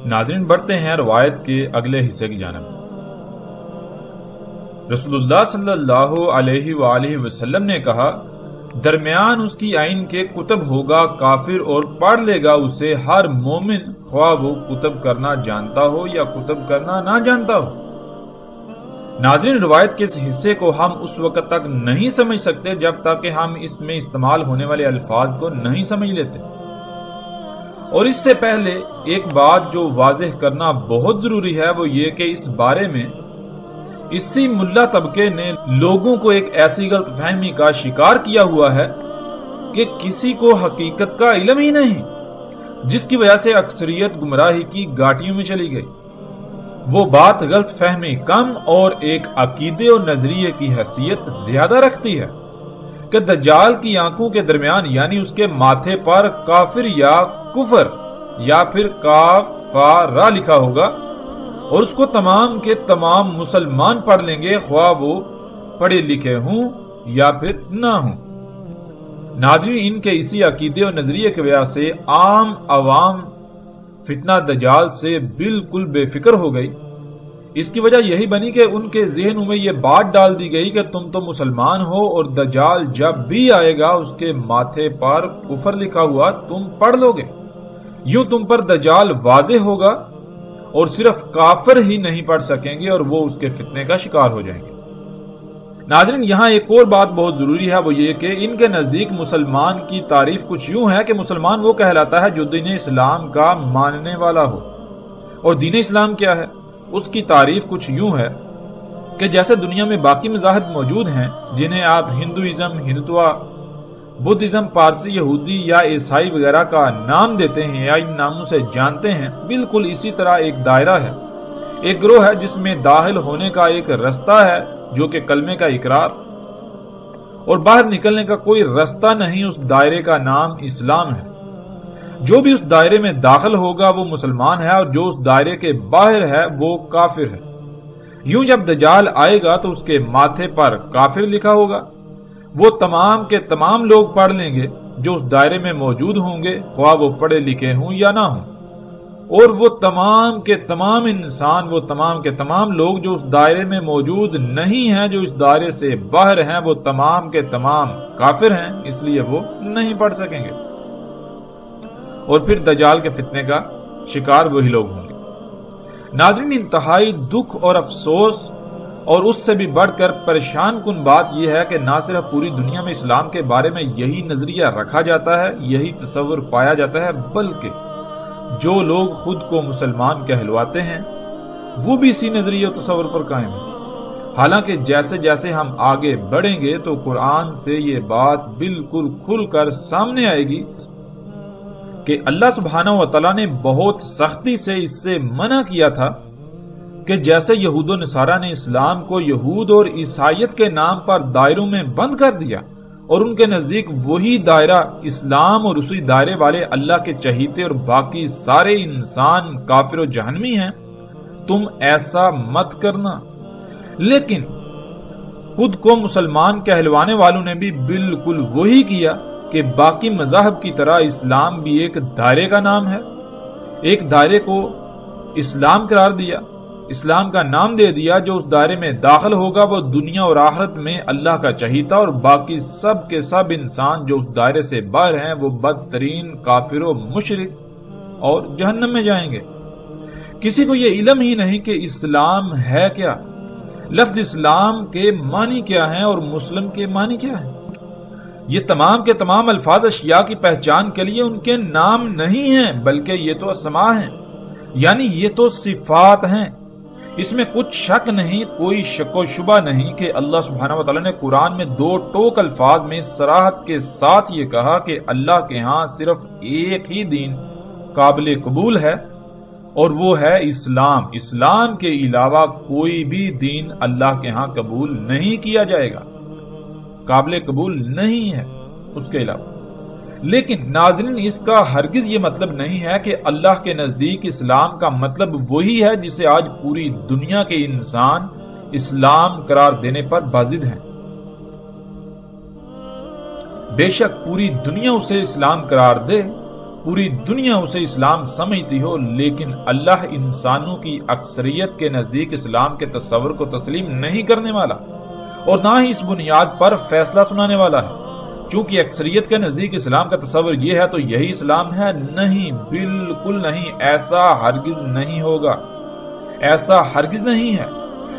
ناظرین، بڑھتے ہیں روایت کے اگلے حصے کی جانب۔ رسول اللہ صلی اللہ علیہ وآلہ وسلم نے کہا، درمیان اس کی آئین کے کتب ہوگا کافر اور پڑھ لے گا اسے ہر مومن، خواہ وہ کتب کرنا جانتا ہو یا کتب کرنا نہ جانتا ہو۔ ناظرین، روایت کے اس حصے کو ہم اس وقت تک نہیں سمجھ سکتے جب تک کہ ہم اس میں استعمال ہونے والے الفاظ کو نہیں سمجھ لیتے۔ اور اس سے پہلے ایک بات جو واضح کرنا بہت ضروری ہے وہ یہ کہ اس بارے میں اسی ملا طبقے نے لوگوں کو ایک ایسی غلط فہمی کا شکار کیا ہوا ہے کہ کسی کو حقیقت کا علم ہی نہیں، جس کی وجہ سے اکثریت گمراہی کی گھاٹیوں میں چلی گئی۔ وہ بات غلط فہمی کم اور ایک عقیدے اور نظریے کی حیثیت زیادہ رکھتی ہے کہ دجال کی آنکھوں کے درمیان یعنی اس کے ماتھے پر کافر یا کفر یا پھر کاف فا را لکھا ہوگا اور اس کو تمام کے تمام مسلمان پڑھ لیں گے، خواہ وہ پڑھے لکھے ہوں یا پھر نہ ہوں۔ ناظرین، ان کے اسی عقیدے اور نظریے کی وجہ سے عام عوام فتنہ دجال سے بالکل بے فکر ہو گئی۔ اس کی وجہ یہی بنی کہ ان کے ذہنوں میں یہ بات ڈال دی گئی کہ تم تو مسلمان ہو اور دجال جب بھی آئے گا اس کے ماتھے پر کفر لکھا ہوا تم پڑھ لو گے، یوں تم پر دجال واضح ہوگا اور صرف کافر ہی نہیں پڑھ سکیں گے اور وہ اس کے فتنے کا شکار ہو جائیں گے۔ ناظرین، یہاں ایک اور بات بہت ضروری ہے، وہ یہ کہ ان کے نزدیک مسلمان کی تعریف کچھ یوں ہے کہ مسلمان وہ کہلاتا ہے جو دین اسلام کا ماننے والا ہو۔ اور دین اسلام کیا ہے؟ اس کی تعریف کچھ یوں ہے کہ جیسے دنیا میں باقی مذاہب موجود ہیں جنہیں آپ ہندوازم، ہندوتوا، بدھزم، پارسی، یہودی یا عیسائی وغیرہ کا نام دیتے ہیں یا ان ناموں سے جانتے ہیں، بالکل اسی طرح ایک دائرہ ہے، ایک گروہ ہے جس میں داخل ہونے کا ایک رستہ ہے جو کہ کلمے کا اقرار، اور باہر نکلنے کا کوئی رستہ نہیں۔ اس دائرے کا نام اسلام ہے۔ جو بھی اس دائرے میں داخل ہوگا وہ مسلمان ہے اور جو اس دائرے کے باہر ہے وہ کافر ہے۔ یوں جب دجال آئے گا تو اس کے ماتھے پر کافر لکھا ہوگا، وہ تمام کے تمام لوگ پڑھ لیں گے جو اس دائرے میں موجود ہوں گے، خواہ وہ پڑھے لکھے ہوں یا نہ ہوں، اور وہ تمام کے تمام انسان، وہ تمام کے تمام لوگ جو اس دائرے میں موجود نہیں ہیں، جو اس دائرے سے باہر ہیں، وہ تمام کے تمام کافر ہیں، اس لیے وہ نہیں پڑھ سکیں گے، اور پھر دجال کے فتنے کا شکار وہی لوگ ہوں گے۔ ناظرین، انتہائی دکھ اور افسوس اور اس سے بھی بڑھ کر پریشان کن بات یہ ہے کہ نہ صرف پوری دنیا میں اسلام کے بارے میں یہی نظریہ رکھا جاتا ہے، یہی تصور پایا جاتا ہے، بلکہ جو لوگ خود کو مسلمان کہلواتے ہیں وہ بھی اسی نظریے و تصور پر قائم ہیں۔ حالانکہ جیسے جیسے ہم آگے بڑھیں گے تو قرآن سے یہ بات بالکل کھل کر سامنے آئے گی کہ اللہ سبحانہ و تعالیٰ نے بہت سختی سے اس سے منع کیا تھا کہ جیسے یہود و نصارہ نے اسلام کو یہود اور عیسائیت کے نام پر دائروں میں بند کر دیا اور ان کے نزدیک وہی دائرہ اسلام اور اسی دائرے والے اللہ کے چہیتے اور باقی سارے انسان کافر و جہنمی ہیں، تم ایسا مت کرنا۔ لیکن خود کو مسلمان کہلوانے والوں نے بھی بالکل وہی کیا کہ باقی مذاہب کی طرح اسلام بھی ایک دائرے کا نام ہے، ایک دائرے کو اسلام قرار دیا، اسلام کا نام دے دیا۔ جو اس دائرے میں داخل ہوگا وہ دنیا اور آخرت میں اللہ کا چہیتا، اور باقی سب کے سب انسان جو اس دائرے سے باہر ہیں وہ بدترین کافر و مشرک اور جہنم میں جائیں گے۔ کسی کو یہ علم ہی نہیں کہ اسلام ہے کیا، لفظ اسلام کے معنی کیا ہیں اور مسلم کے معنی کیا ہیں۔ یہ تمام کے تمام الفاظ اشیاء کی پہچان کے لیے ان کے نام نہیں ہیں، بلکہ یہ تو اسماء ہیں، یعنی یہ تو صفات ہیں۔ اس میں کچھ شک نہیں، کوئی شک و شبہ نہیں کہ اللہ سبحانہ و تعالیٰ نے قرآن میں دو ٹوک الفاظ میں صراحت کے ساتھ یہ کہا کہ اللہ کے ہاں صرف ایک ہی دین قابل قبول ہے اور وہ ہے اسلام۔ اسلام کے علاوہ کوئی بھی دین اللہ کے ہاں قبول نہیں کیا جائے گا، قابل قبول نہیں ہے اس کے علاوہ۔ لیکن ناظرین اس کا ہرگز یہ مطلب نہیں ہے کہ اللہ کے نزدیک اسلام کا مطلب وہی ہے جسے آج پوری دنیا کے انسان اسلام قرار دینے پر بازد ہیں۔ بے شک پوری دنیا اسے اسلام قرار دے، پوری دنیا اسے اسلام سمجھتی ہو، لیکن اللہ انسانوں کی اکثریت کے نزدیک اسلام کے تصور کو تسلیم نہیں کرنے والا اور نہ ہی اس بنیاد پر فیصلہ سنانے والا ہے۔ چونکہ اکثریت کے نزدیک اسلام کا تصور یہ ہے تو یہی اسلام ہے؟ نہیں، بالکل نہیں، ایسا ہرگز نہیں ہوگا، ایسا ہرگز نہیں ہے۔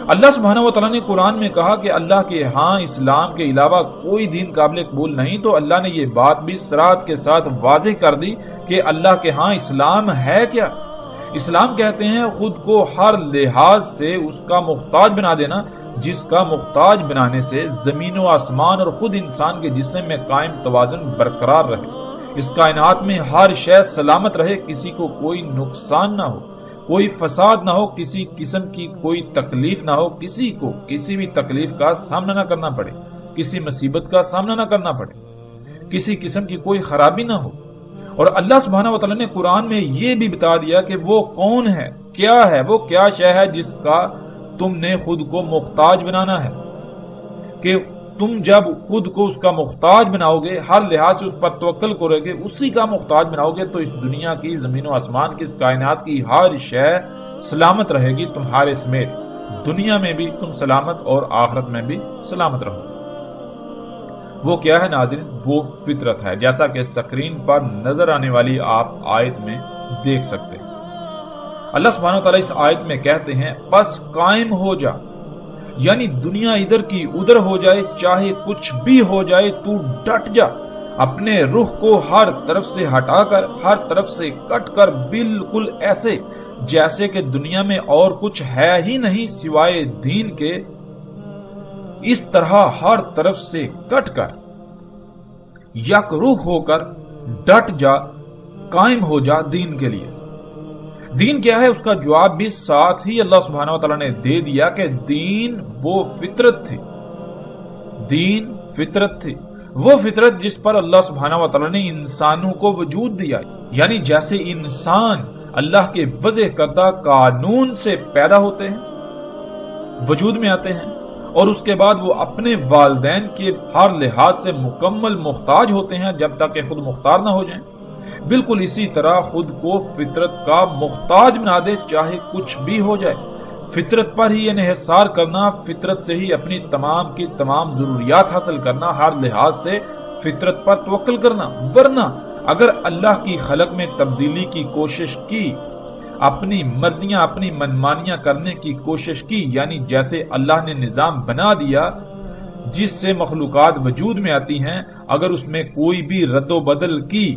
اللہ سبحانہ و تعالیٰ نے قرآن میں کہا کہ اللہ کے ہاں اسلام کے علاوہ کوئی دین قابل قبول نہیں، تو اللہ نے یہ بات بھی صراحت کے ساتھ واضح کر دی کہ اللہ کے ہاں اسلام ہے کیا۔ اسلام کہتے ہیں خود کو ہر لحاظ سے اس کا محتاج بنا دینا، جس کا محتاج بنانے سے زمین و آسمان اور خود انسان کے جسم میں قائم توازن برقرار رہے، اس کائنات میں ہر شے سلامت رہے، کسی کو کوئی نقصان نہ ہو، کوئی فساد نہ ہو، کسی قسم کی کوئی تکلیف نہ ہو، کسی کو کسی بھی تکلیف کا سامنا نہ کرنا پڑے، کسی مصیبت کا سامنا نہ کرنا پڑے، کسی قسم کی کوئی خرابی نہ ہو۔ اور اللہ سبحانہ و تعالیٰ نے قرآن میں یہ بھی بتا دیا کہ وہ کون ہے، کیا ہے، وہ کیا شے ہے جس کا تم نے خود کو محتاج بنانا ہے، کہ تم جب خود کو اس کا محتاج بناؤ گے، ہر لحاظ سے اس پر توکل کرو گے، اسی کا محتاج بناؤ گے، تو اس دنیا کی زمین و آسمان کی، اس کائنات کی ہر شے سلامت رہے گی تمہارے سمیت، دنیا میں بھی تم سلامت اور آخرت میں بھی سلامت رہو گے۔ وہ کیا ہے ناظرین؟ وہ فطرت ہے، جیسا کہ سکرین پر نظر آنے والی آپ آیت میں دیکھ سکتے ہیں۔ اللہ سبحانہ وتعالی اس آیت میں کہتے ہیں بس قائم ہو جا، یعنی دنیا ادھر کی ادھر ہو جائے، چاہے کچھ بھی ہو جائے، تو ڈٹ جا، اپنے رخ کو ہر طرف سے ہٹا کر، ہر طرف سے کٹ کر، بالکل ایسے جیسے کہ دنیا میں اور کچھ ہے ہی نہیں سوائے دین کے، اس طرح ہر طرف سے کٹ کر یک رخ ہو کر ڈٹ جا، قائم ہو جا دین کے لیے۔ دین کیا ہے؟ اس کا جواب بھی ساتھ ہی اللہ سبحانہ و تعالیٰ نے دے دیا کہ دین وہ فطرت تھی، دین فطرت تھی، وہ فطرت جس پر اللہ سبحانہ و تعالیٰ نے انسانوں کو وجود دیا، یعنی جیسے انسان اللہ کے وضع کردہ قانون سے پیدا ہوتے ہیں، وجود میں آتے ہیں، اور اس کے بعد وہ اپنے والدین کے ہر لحاظ سے مکمل محتاج ہوتے ہیں جب تک کہ خود مختار نہ ہو جائیں، بالکل اسی طرح خود کو فطرت کا محتاج بنا دے، چاہے کچھ بھی ہو جائے، فطرت پر ہی انحصار کرنا، فطرت سے ہی اپنی تمام کی تمام ضروریات حاصل کرنا، ہر لحاظ سے فطرت پر توکل کرنا۔ ورنہ اگر اللہ کی خلق میں تبدیلی کی کوشش کی، اپنی مرضیاں، اپنی منمانیاں کرنے کی کوشش کی، یعنی جیسے اللہ نے نظام بنا دیا جس سے مخلوقات وجود میں آتی ہیں، اگر اس میں کوئی بھی رد و بدل کی،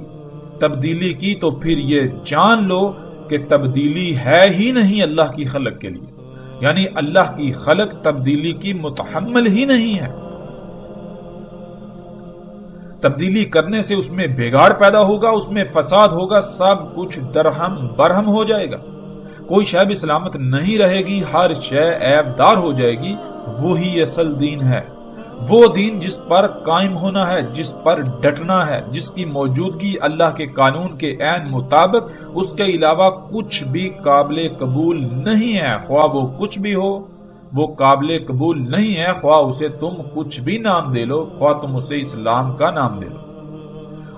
تبدیلی کی، تو پھر یہ جان لو کہ تبدیلی ہے ہی نہیں اللہ کی خلق کے لیے، یعنی اللہ کی خلق تبدیلی کی متحمل ہی نہیں ہے۔ تبدیلی کرنے سے اس میں بگاڑ پیدا ہوگا، اس میں فساد ہوگا، سب کچھ درہم برہم ہو جائے گا، کوئی شے بھی سلامت نہیں رہے گی، ہر شے عیب دار ہو جائے گی۔ وہی اصل دین ہے، وہ دین جس پر قائم ہونا ہے، جس پر ڈٹنا ہے، جس کی موجودگی اللہ کے قانون کے عین مطابق، اس کے علاوہ کچھ بھی قابل قبول نہیں ہے، خواہ وہ کچھ بھی ہو، وہ قابل قبول نہیں ہے، خواہ اسے تم کچھ بھی نام دے لو، خواہ تم اسے اسلام کا نام دے لو۔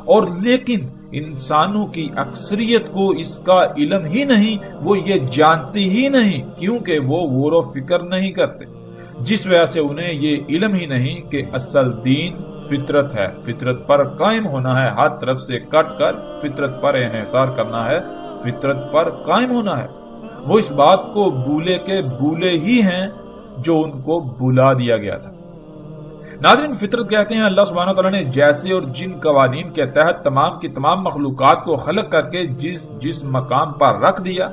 اور لیکن انسانوں کی اکثریت کو اس کا علم ہی نہیں، وہ یہ جانتی ہی نہیں، کیونکہ وہ غور و فکر نہیں کرتے، جس وجہ سے انہیں یہ علم ہی نہیں کہ اصل دین فطرت ہے، فطرت پر قائم ہونا ہے، ہر طرف سے کٹ کر فطرت پر انحصار کرنا ہے، فطرت پر قائم ہونا ہے۔ وہ اس بات کو بھولے کے بھولے ہی ہیں جو ان کو بھلا دیا گیا تھا۔ ناظرین، فطرت کہتے ہیں اللہ سبحانہ وتعالیٰ نے جیسے اور جن قوانین کے تحت تمام کی تمام مخلوقات کو خلق کر کے جس مقام پر رکھ دیا،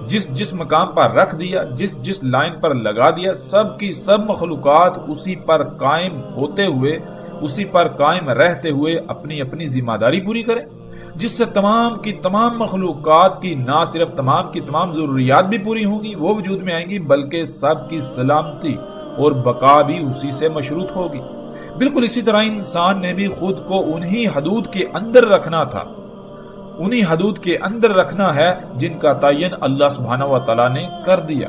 جس مقام پر رکھ دیا، جس لائن پر لگا دیا، سب کی سب مخلوقات اسی پر قائم ہوتے ہوئے، اسی پر قائم رہتے ہوئے اپنی اپنی ذمہ داری پوری کریں، جس سے تمام کی تمام مخلوقات کی نہ صرف تمام کی تمام ضروریات بھی پوری ہوں گی، وہ وجود میں آئیں گی، بلکہ سب کی سلامتی اور بقا بھی اسی سے مشروط ہوگی۔ بالکل اسی طرح انسان نے بھی خود کو انہی حدود کے اندر رکھنا تھا، انہی حدود کے اندر رکھنا ہے جن کا تعین اللہ سبحانہ و تعالیٰ نے کر دیا،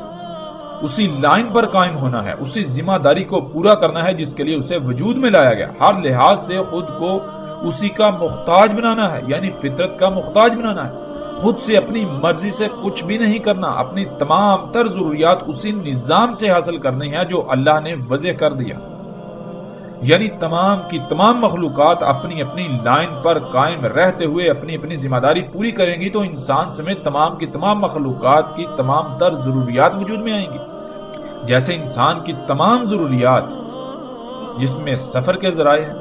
اسی لائن پر قائم ہونا ہے، اسی ذمہ داری کو پورا کرنا ہے جس کے لیے اسے وجود میں لایا گیا، ہر لحاظ سے خود کو اسی کا محتاج بنانا ہے، یعنی فطرت کا محتاج بنانا ہے، خود سے اپنی مرضی سے کچھ بھی نہیں کرنا، اپنی تمام تر ضروریات اسی نظام سے حاصل کرنی ہے جو اللہ نے وضع کر دیا، یعنی تمام کی تمام مخلوقات اپنی اپنی لائن پر قائم رہتے ہوئے اپنی اپنی ذمہ داری پوری کریں گی تو انسان سمیت تمام کی تمام مخلوقات کی تمام تر ضروریات وجود میں آئیں گی۔ جیسے انسان کی تمام ضروریات جس میں سفر کے ذرائع ہیں،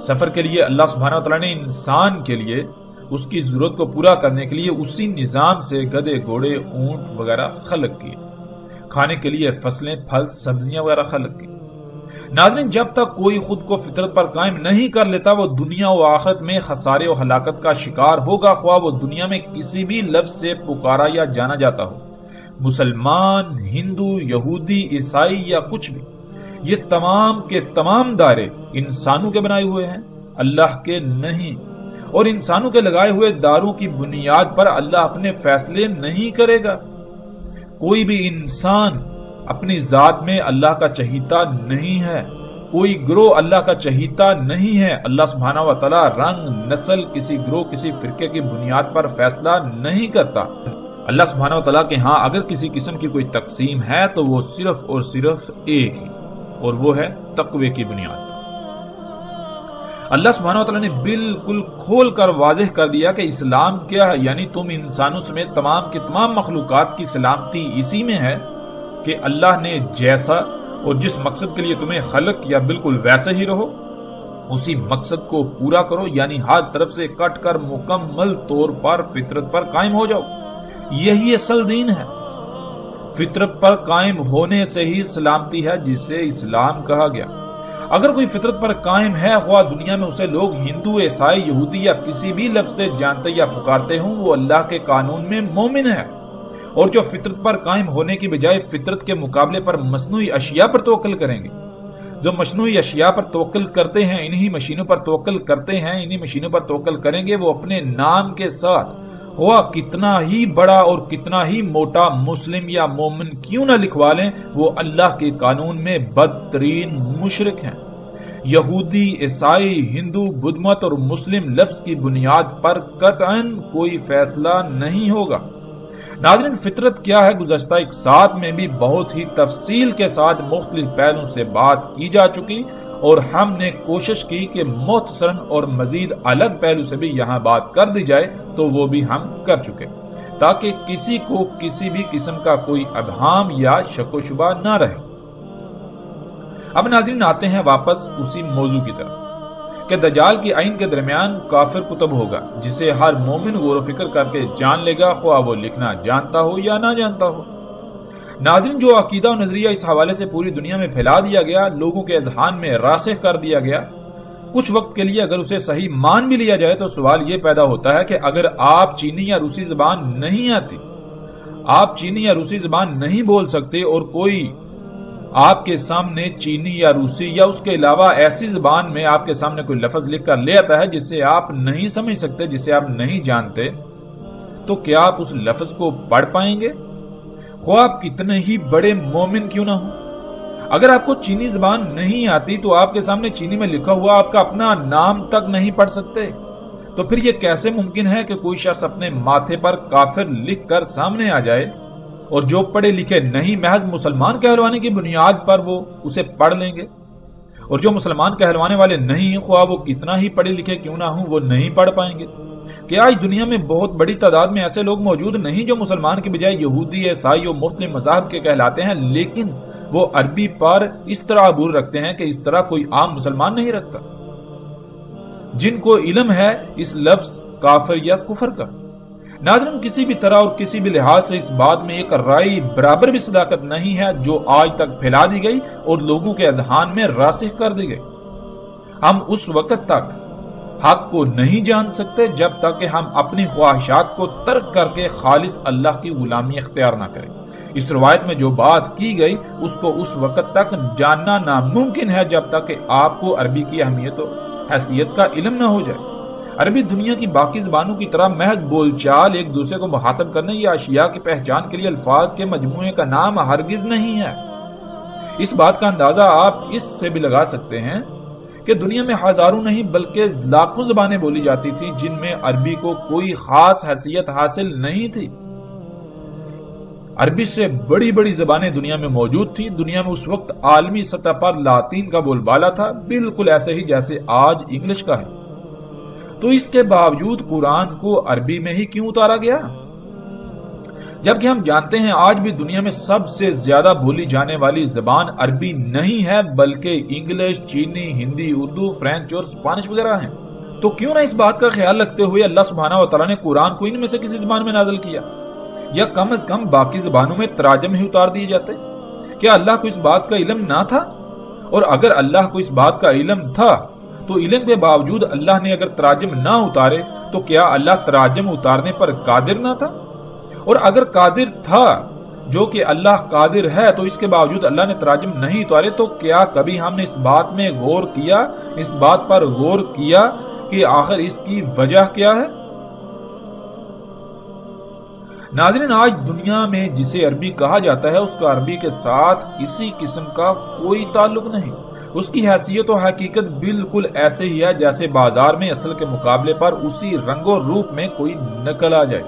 سفر کے لیے اللہ سبحانہ و تعالیٰ نے انسان کے لیے اس کی ضرورت کو پورا کرنے کے لیے اسی نظام سے گدھے گھوڑے اونٹ وغیرہ خلق کیے، کھانے کے لیے فصلیں پھل سبزیاں وغیرہ خلق کی۔ ناظرین، جب تک کوئی خود کو فطرت پر قائم نہیں کر لیتا وہ دنیا و آخرت میں خسارے و ہلاکت کا شکار ہوگا، خواہ وہ دنیا میں کسی بھی لفظ سے پکارا یا جانا جاتا ہو، مسلمان، ہندو، یہودی، عیسائی یا کچھ بھی۔ یہ تمام کے تمام دائرے انسانوں کے بنائے ہوئے ہیں، اللہ کے نہیں، اور انسانوں کے لگائے ہوئے داروں کی بنیاد پر اللہ اپنے فیصلے نہیں کرے گا۔ کوئی بھی انسان اپنی ذات میں اللہ کا چہیتا نہیں ہے، کوئی گروہ اللہ کا چہیتا نہیں ہے۔ اللہ سبحانہ و تعالیٰ رنگ، نسل، کسی گروہ، کسی فرقے کی بنیاد پر فیصلہ نہیں کرتا۔ اللہ سبحانہ و تعالیٰ کے ہاں اگر کسی قسم کی کوئی تقسیم ہے تو وہ صرف اور صرف ایک ہی، اور وہ ہے تقوی کی بنیاد پر۔ اللہ سبحانہ و تعالیٰ نے بالکل کھول کر واضح کر دیا کہ اسلام کیا ہے، یعنی تم انسانوں سمیت تمام کی تمام مخلوقات کی سلامتی اسی میں ہے کہ اللہ نے جیسا اور جس مقصد کے لیے تمہیں خلق کیا بالکل ویسے ہی رہو، اسی مقصد کو پورا کرو، یعنی ہر طرف سے کٹ کر مکمل طور پر فطرت پر قائم ہو جاؤ۔ یہی اصل دین ہے۔ فطرت پر قائم ہونے سے ہی سلامتی ہے جسے اسلام کہا گیا۔ اگر کوئی فطرت پر قائم ہے، خواہ دنیا میں اسے لوگ ہندو، عیسائی، یہودی یا کسی بھی لفظ سے جانتے یا پکارتے ہوں، وہ اللہ کے قانون میں مومن ہے۔ اور جو فطرت پر قائم ہونے کی بجائے فطرت کے مقابلے پر مصنوعی اشیاء پر توکل کریں گے، جو مصنوعی اشیاء پر توکل کرتے ہیں، انہی مشینوں پر توکل کرتے ہیں، انہی مشینوں پر توکل کریں گے، وہ اپنے نام کے ساتھ خواہ کتنا ہی بڑا اور کتنا ہی موٹا مسلم یا مومن کیوں نہ لکھوا لیں، وہ اللہ کے قانون میں بدترین مشرک ہیں۔ یہودی، عیسائی، ہندو، بدھ مت اور مسلم لفظ کی بنیاد پر قطعاً کوئی فیصلہ نہیں ہوگا۔ ناظرین، فطرت کیا ہے گزشتہ ایک ساتھ میں بھی بہت ہی تفصیل کے ساتھ مختلف پہلوؤں سے بات کی جا چکی، اور ہم نے کوشش کی کہ مختصراً اور مزید الگ پہلو سے بھی یہاں بات کر دی جائے، تو وہ بھی ہم کر چکے تاکہ کسی کو کسی بھی قسم کا کوئی ابہام یا شک و شبہ نہ رہے۔ اب ناظرین آتے ہیں واپس اسی موضوع کی طرف کہ دجال کی آئین کے درمیان کافر کتب ہوگا جسے ہر مومن غور و فکر کر کے جان لے گا، خواہ وہ لکھنا جانتا ہو یا نہ جانتا ہو۔ ناظرین، جو عقیدہ و نظریہ اس حوالے سے پوری دنیا میں پھیلا دیا گیا، لوگوں کے اذہان میں راسخ کر دیا گیا، کچھ وقت کے لیے اگر اسے صحیح مان بھی لیا جائے تو سوال یہ پیدا ہوتا ہے کہ اگر آپ چینی یا روسی زبان نہیں آتی، آپ چینی یا روسی زبان نہیں بول سکتے، اور کوئی آپ کے سامنے چینی یا روسی یا اس کے علاوہ ایسی زبان میں آپ کے سامنے کوئی لفظ لکھ کر لے آتا ہے جسے آپ نہیں سمجھ سکتے، جسے آپ نہیں جانتے، تو کیا آپ اس لفظ کو پڑھ پائیں گے؟ خواہ آپ کتنے ہی بڑے مومن کیوں نہ ہوں۔ اگر آپ کو چینی زبان نہیں آتی تو آپ کے سامنے چینی میں لکھا ہوا آپ کا اپنا نام تک نہیں پڑھ سکتے، تو پھر یہ کیسے ممکن ہے کہ کوئی شخص اپنے ماتھے پر کافر لکھ کر سامنے آ جائے، اور جو پڑھے لکھے نہیں محض مسلمان کہلوانے کی بنیاد پر وہ اسے پڑھ لیں گے، اور جو مسلمان کہلوانے والے نہیں، خواہ وہ کتنا ہی پڑھے لکھے کیوں نہ ہوں، وہ نہیں پڑھ پائیں گے؟ کیا آج دنیا میں بہت بڑی تعداد میں ایسے لوگ موجود نہیں جو مسلمان کے بجائے یہودی، عیسائی اور مختلف مذاہب کے کہلاتے ہیں، لیکن وہ عربی پر اس طرح عبور رکھتے ہیں کہ اس طرح کوئی عام مسلمان نہیں رکھتا، جن کو علم ہے اس لفظ کافر یا کفر کا؟ ناظرین، کسی بھی طرح اور کسی بھی لحاظ سے اس بات میں ایک رائے برابر بھی صداقت نہیں ہے جو آج تک پھیلا دی گئی اور لوگوں کے اذہان میں راسخ کر دی گئی۔ ہم اس وقت تک حق کو نہیں جان سکتے جب تک کہ ہم اپنی خواہشات کو ترک کر کے خالص اللہ کی غلامی اختیار نہ کریں۔ اس روایت میں جو بات کی گئی اس کو اس وقت تک جاننا ناممکن ہے جب تک کہ آپ کو عربی کی اہمیت و حیثیت کا علم نہ ہو جائے۔ عربی دنیا کی باقی زبانوں کی طرح محض بول چال، ایک دوسرے کو مخاطب کرنے یا اشیاء کی پہچان کے لیے الفاظ کے مجموعے کا نام ہرگز نہیں ہے۔ اس بات کا اندازہ آپ اس سے بھی لگا سکتے ہیں کہ دنیا میں ہزاروں نہیں بلکہ لاکھوں زبانیں بولی جاتی تھی جن میں عربی کو کوئی خاص حیثیت حاصل نہیں تھی۔ عربی سے بڑی بڑی زبانیں دنیا میں موجود تھی۔ دنیا میں اس وقت عالمی سطح پر لاطین کا بول بالا تھا، بالکل ایسے ہی جیسے آج انگلش کا ہے۔ تو اس کے باوجود قرآن کو عربی میں ہی کیوں اتارا گیا؟ جبکہ ہم جانتے ہیں آج بھی دنیا میں سب سے زیادہ بولی جانے والی زبان عربی نہیں ہے بلکہ انگلش، چینی، ہندی، اردو، فرینچ اور اسپانش وغیرہ ہیں۔ تو کیوں نہ اس بات کا خیال رکھتے ہوئے اللہ سبحانہ و تعالیٰ نے قرآن کو ان میں سے کسی زبان میں نازل کیا، یا کم از کم باقی زبانوں میں تراجم ہی اتار دیے جاتے؟ کیا اللہ کو اس بات کا علم نہ تھا؟ اور اگر اللہ کو اس بات کا علم تھا تو علم کے باوجود اللہ نے اگر تراجم نہ اتارے تو کیا اللہ تراجم اتارنے پر قادر نہ تھا؟ اور اگر قادر تھا، جو کہ اللہ قادر ہے، تو اس کے باوجود اللہ نے تراجم نہیں اتارے، تو کیا کبھی ہم نے اس بات میں غور کیا، اس بات پر غور کیا کہ آخر اس کی وجہ کیا ہے؟ ناظرین، آج دنیا میں جسے عربی کہا جاتا ہے اس کا عربی کے ساتھ کسی قسم کا کوئی تعلق نہیں۔ اس کی حیثیت و حقیقت بالکل ایسے ہی ہے جیسے بازار میں اصل کے مقابلے پر اسی رنگ و روپ میں کوئی نقل آ جائے۔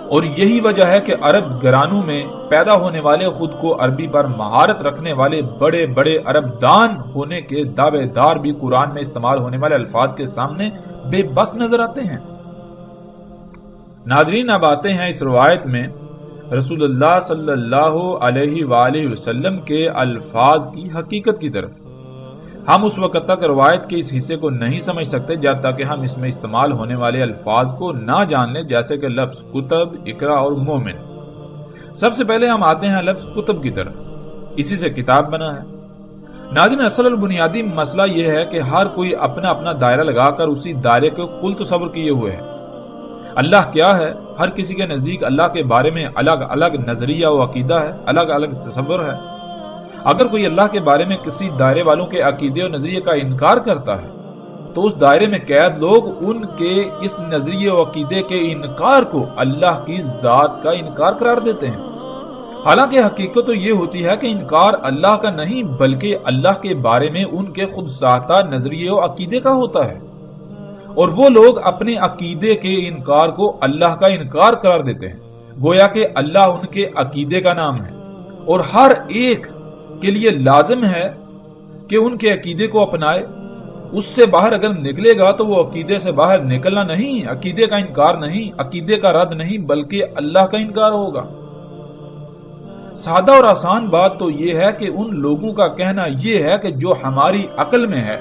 اور یہی وجہ ہے کہ عرب گھرانوں میں پیدا ہونے والے، خود کو عربی پر مہارت رکھنے والے بڑے بڑے عرب دان ہونے کے دعوے دار بھی قرآن میں استعمال ہونے والے الفاظ کے سامنے بے بس نظر آتے ہیں۔ ناظرین، اب آتے ہیں اس روایت میں رسول اللہ صلی اللہ علیہ وآلہ وسلم کے الفاظ کی حقیقت کی طرف۔ ہم اس وقت تک روایت کے اس حصے کو نہیں سمجھ سکتے جب تک کہ ہم اس میں استعمال ہونے والے الفاظ کو نہ جان لیں، جیسے کہ لفظ کتب، اقرا اور مومن۔ سب سے پہلے ہم آتے ہیں لفظ کتب کی طرف، اسی سے کتاب بنا ہے۔ ناظرین، اصل اور بنیادی مسئلہ یہ ہے کہ ہر کوئی اپنا اپنا دائرہ لگا کر اسی دائرے کو کل تصور کیے ہوئے ہے۔ اللہ کیا ہے؟ ہر کسی کے نزدیک اللہ کے بارے میں الگ الگ نظریہ و عقیدہ ہے، الگ الگ تصور ہے۔ اگر کوئی اللہ کے بارے میں کسی دائرے والوں کے عقیدے اور نظریے کا انکار کرتا ہے تو اس دائرے میں قید لوگ ان کے اس نظریے و عقیدے کے انکار کو اللہ کی ذات کا انکار قرار دیتے ہیں۔ حالانکہ حقیقت تو یہ ہوتی ہے کہ انکار اللہ کا نہیں بلکہ اللہ کے بارے میں ان کے خود ساختہ نظریے و عقیدے کا ہوتا ہے، اور وہ لوگ اپنے عقیدے کے انکار کو اللہ کا انکار قرار دیتے ہیں، گویا کہ اللہ ان کے عقیدے کا نام ہے، اور ہر ایک کے لیے لازم ہے کہ ان کے عقیدے کو اپنائے۔ اس سے باہر اگر نکلے گا تو وہ عقیدے سے باہر نکلنا نہیں، عقیدے کا انکار نہیں، عقیدے کا رد نہیں بلکہ اللہ کا انکار ہوگا۔ سادہ اور آسان بات تو یہ ہے کہ ان لوگوں کا کہنا یہ ہے کہ جو ہماری عقل میں ہے،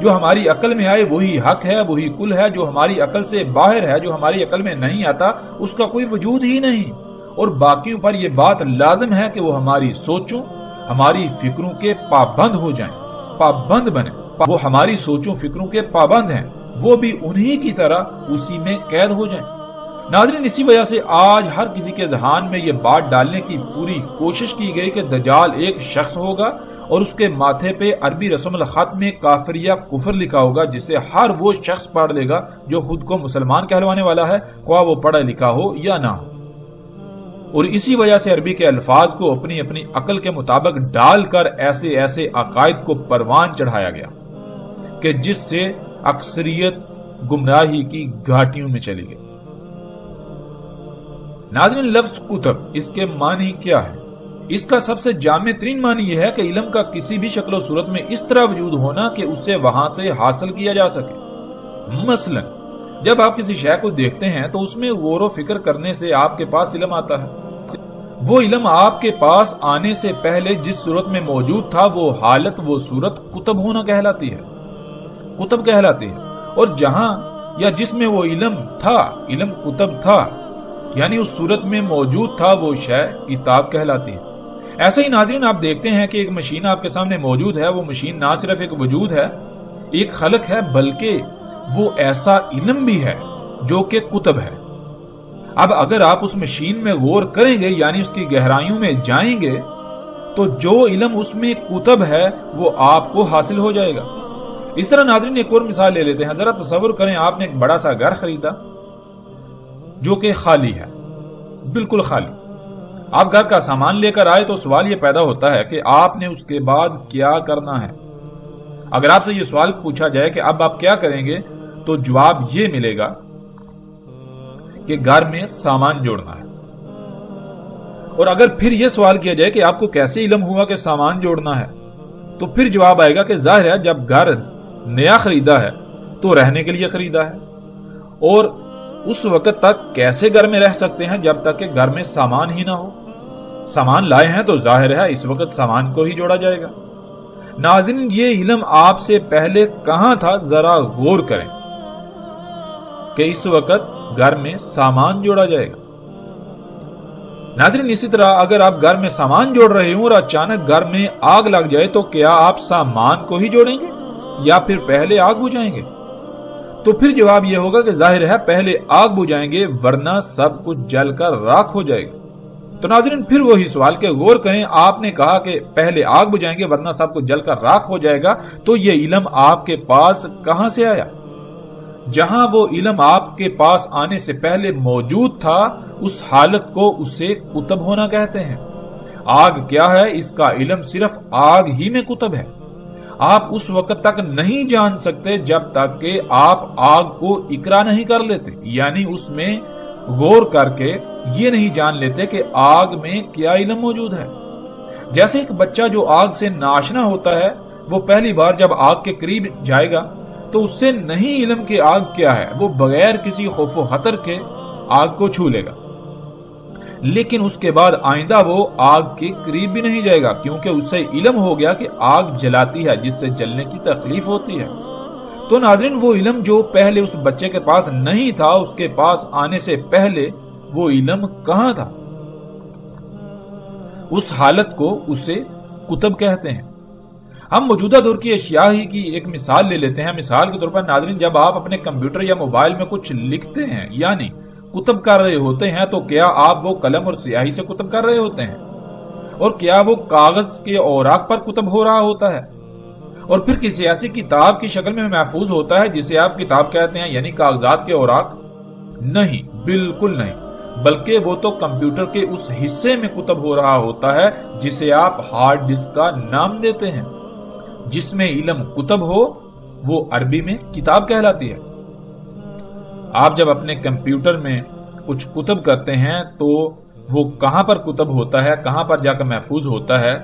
جو ہماری عقل میں آئے وہی حق ہے، وہی کل ہے، جو ہماری عقل سے باہر ہے، جو ہماری عقل میں نہیں آتا اس کا کوئی وجود ہی نہیں، اور باقیوں پر یہ بات لازم ہے کہ وہ ہماری سوچوں، ہماری فکروں کے پابند ہو جائیں، پابند بنیں۔ وہ ہماری سوچوں فکروں کے پابند ہیں، وہ بھی انہی کی طرح اسی میں قید ہو جائیں۔ ناظرین، اسی وجہ سے آج ہر کسی کے ذہن میں یہ بات ڈالنے کی پوری کوشش کی گئی کہ دجال ایک شخص ہوگا اور اس کے ماتھے پہ عربی رسم الخط میں کافر یا کفر لکھا ہوگا، جسے ہر وہ شخص پڑھ لے گا جو خود کو مسلمان کہلوانے والا ہے، خواہ وہ پڑھا لکھا ہو یا نہ ہو۔ اور اسی وجہ سے عربی کے الفاظ کو اپنی اپنی عقل کے مطابق ڈال کر ایسے ایسے عقائد کو پروان چڑھایا گیا کہ جس سے اکثریت گمراہی کی گھاٹیوں میں چلی گئی۔ ناظرین، لفظ کتب، اس کے معنی کیا ہے؟ اس کا سب سے جامع ترین معنی یہ ہے کہ علم کا کسی بھی شکل و صورت میں اس طرح وجود ہونا کہ اسے وہاں سے حاصل کیا جا سکے۔ مثلا جب آپ کسی شے کو دیکھتے ہیں تو اس میں غور و فکر کرنے سے آپ کے پاس علم آتا ہے۔ وہ علم آپ کے پاس آنے سے پہلے جس صورت میں موجود تھا وہ حالت، وہ صورت کتب ہونا کہلاتی ہے، کتب کہلاتی ہے۔ اور جہاں یا جس میں وہ علم تھا، علم کتب تھا، یعنی اس صورت میں موجود تھا، وہ شے کتاب کہلاتی ہے۔ ایسے ہی ناظرین، آپ دیکھتے ہیں کہ ایک مشین آپ کے سامنے موجود ہے، وہ مشین نہ صرف ایک وجود ہے، ایک خلق ہے، بلکہ وہ ایسا علم بھی ہے جو کہ کتب ہے۔ اب اگر آپ اس مشین میں غور کریں گے یعنی اس کی گہرائیوں میں جائیں گے تو جو علم اس میں کتب ہے وہ آپ کو حاصل ہو جائے گا۔ اس طرح ناظرین ایک اور مثال لے لیتے ہیں۔ ذرا تصور کریں آپ نے ایک بڑا سا گھر خریدا جو کہ خالی ہے، بالکل خالی۔ آپ گھر کا سامان لے کر آئے تو سوال یہ پیدا ہوتا ہے کہ آپ نے اس کے بعد کیا کرنا ہے۔ اگر آپ سے یہ سوال پوچھا جائے کہ اب آپ کیا کریں گے تو جواب یہ ملے گا کہ گھر میں سامان جوڑنا ہے۔ اور اگر پھر یہ سوال کیا جائے کہ آپ کو کیسے علم ہوا کہ سامان جوڑنا ہے تو پھر جواب آئے گا کہ ظاہر ہے جب گھر نیا خریدا ہے تو رہنے کے لیے خریدا ہے، اور اس وقت تک کیسے گھر میں رہ سکتے ہیں جب تک کہ گھر میں سامان ہی نہ ہو۔ سامان لائے ہیں تو ظاہر ہے اس وقت سامان کو ہی جوڑا جائے گا۔ ناظرین یہ علم آپ سے پہلے کہاں تھا، ذرا غور کریں کہ اس وقت گھر میں سامان جوڑا جائے گا۔ ناظرین اسی طرح اگر آپ گھر میں سامان جوڑ رہے ہوں اور اچانک گھر میں آگ لگ جائے تو کیا آپ سامان کو ہی جوڑیں گے یا پھر پہلے آگ بجھائیں گے؟ تو پھر جواب یہ ہوگا کہ ظاہر ہے پہلے آگ بجھائیں گے ورنہ سب کچھ جل کر راکھ ہو جائے گا۔ تو ناظرین پھر وہی سوال کہ غور کریں، آپ نے کہا کہ پہلے آگ بجھائیں گے ورنہ سب کچھ جل کر راکھ ہو جائے گا، تو یہ علم آپ کے پاس کہاں سے آیا؟ جہاں وہ علم آپ کے پاس آنے سے پہلے موجود تھا اس حالت کو اسے کتب ہونا کہتے ہیں۔ آگ کیا ہے؟ اس کا علم صرف آگ ہی میں کتب ہے۔ آپ اس وقت تک نہیں جان سکتے جب تک کہ آپ آگ کو اقرا نہیں کر لیتے، یعنی اس میں غور کر کے یہ نہیں جان لیتے کہ آگ میں کیا علم موجود ہے۔ جیسے ایک بچہ جو آگ سے ناشنا ہوتا ہے وہ پہلی بار جب آگ کے قریب جائے گا تو اس سے نہیں علم کہ آگ کیا ہے، وہ بغیر کسی خوف و خطر کے آگ کو چھو لے گا، لیکن اس کے بعد آئندہ وہ آگ کے قریب بھی نہیں جائے گا کیونکہ اس سے علم ہو گیا کہ آگ جلاتی ہے جس سے جلنے کی تکلیف ہوتی ہے۔ تو ناظرین وہ علم جو پہلے اس بچے کے پاس نہیں تھا، اس کے پاس آنے سے پہلے وہ علم کہاں تھا؟ اس حالت کو اسے کتب کہتے ہیں۔ ہم موجودہ دور کی اشیاء ہی کی ایک مثال لے لیتے ہیں۔ مثال کے طور پر ناظرین جب آپ اپنے کمپیوٹر یا موبائل میں کچھ لکھتے ہیں یعنی کتب کر رہے ہوتے ہیں تو کیا آپ وہ قلم اور سیاہی سے کتب کر رہے ہوتے ہیں؟ اور کیا وہ کاغذ کے اوراق پر کتب ہو رہا ہوتا ہے اور پھر کسی ایسی کتاب کی شکل میں محفوظ ہوتا ہے جسے آپ کتاب کہتے ہیں یعنی کاغذات کے اوراق؟ نہیں، بالکل نہیں، بلکہ وہ تو کمپیوٹر کے اس حصے میں کتب ہو رہا ہوتا ہے جسے آپ ہارڈ ڈسک کا نام دیتے ہیں۔ جس میں علم کتب ہو وہ عربی میں کتاب کہلاتی ہے۔ آپ جب اپنے کمپیوٹر میں کچھ کتب کرتے ہیں تو وہ کہاں پر کتب ہوتا ہے، کہاں پر جا کر محفوظ ہوتا ہے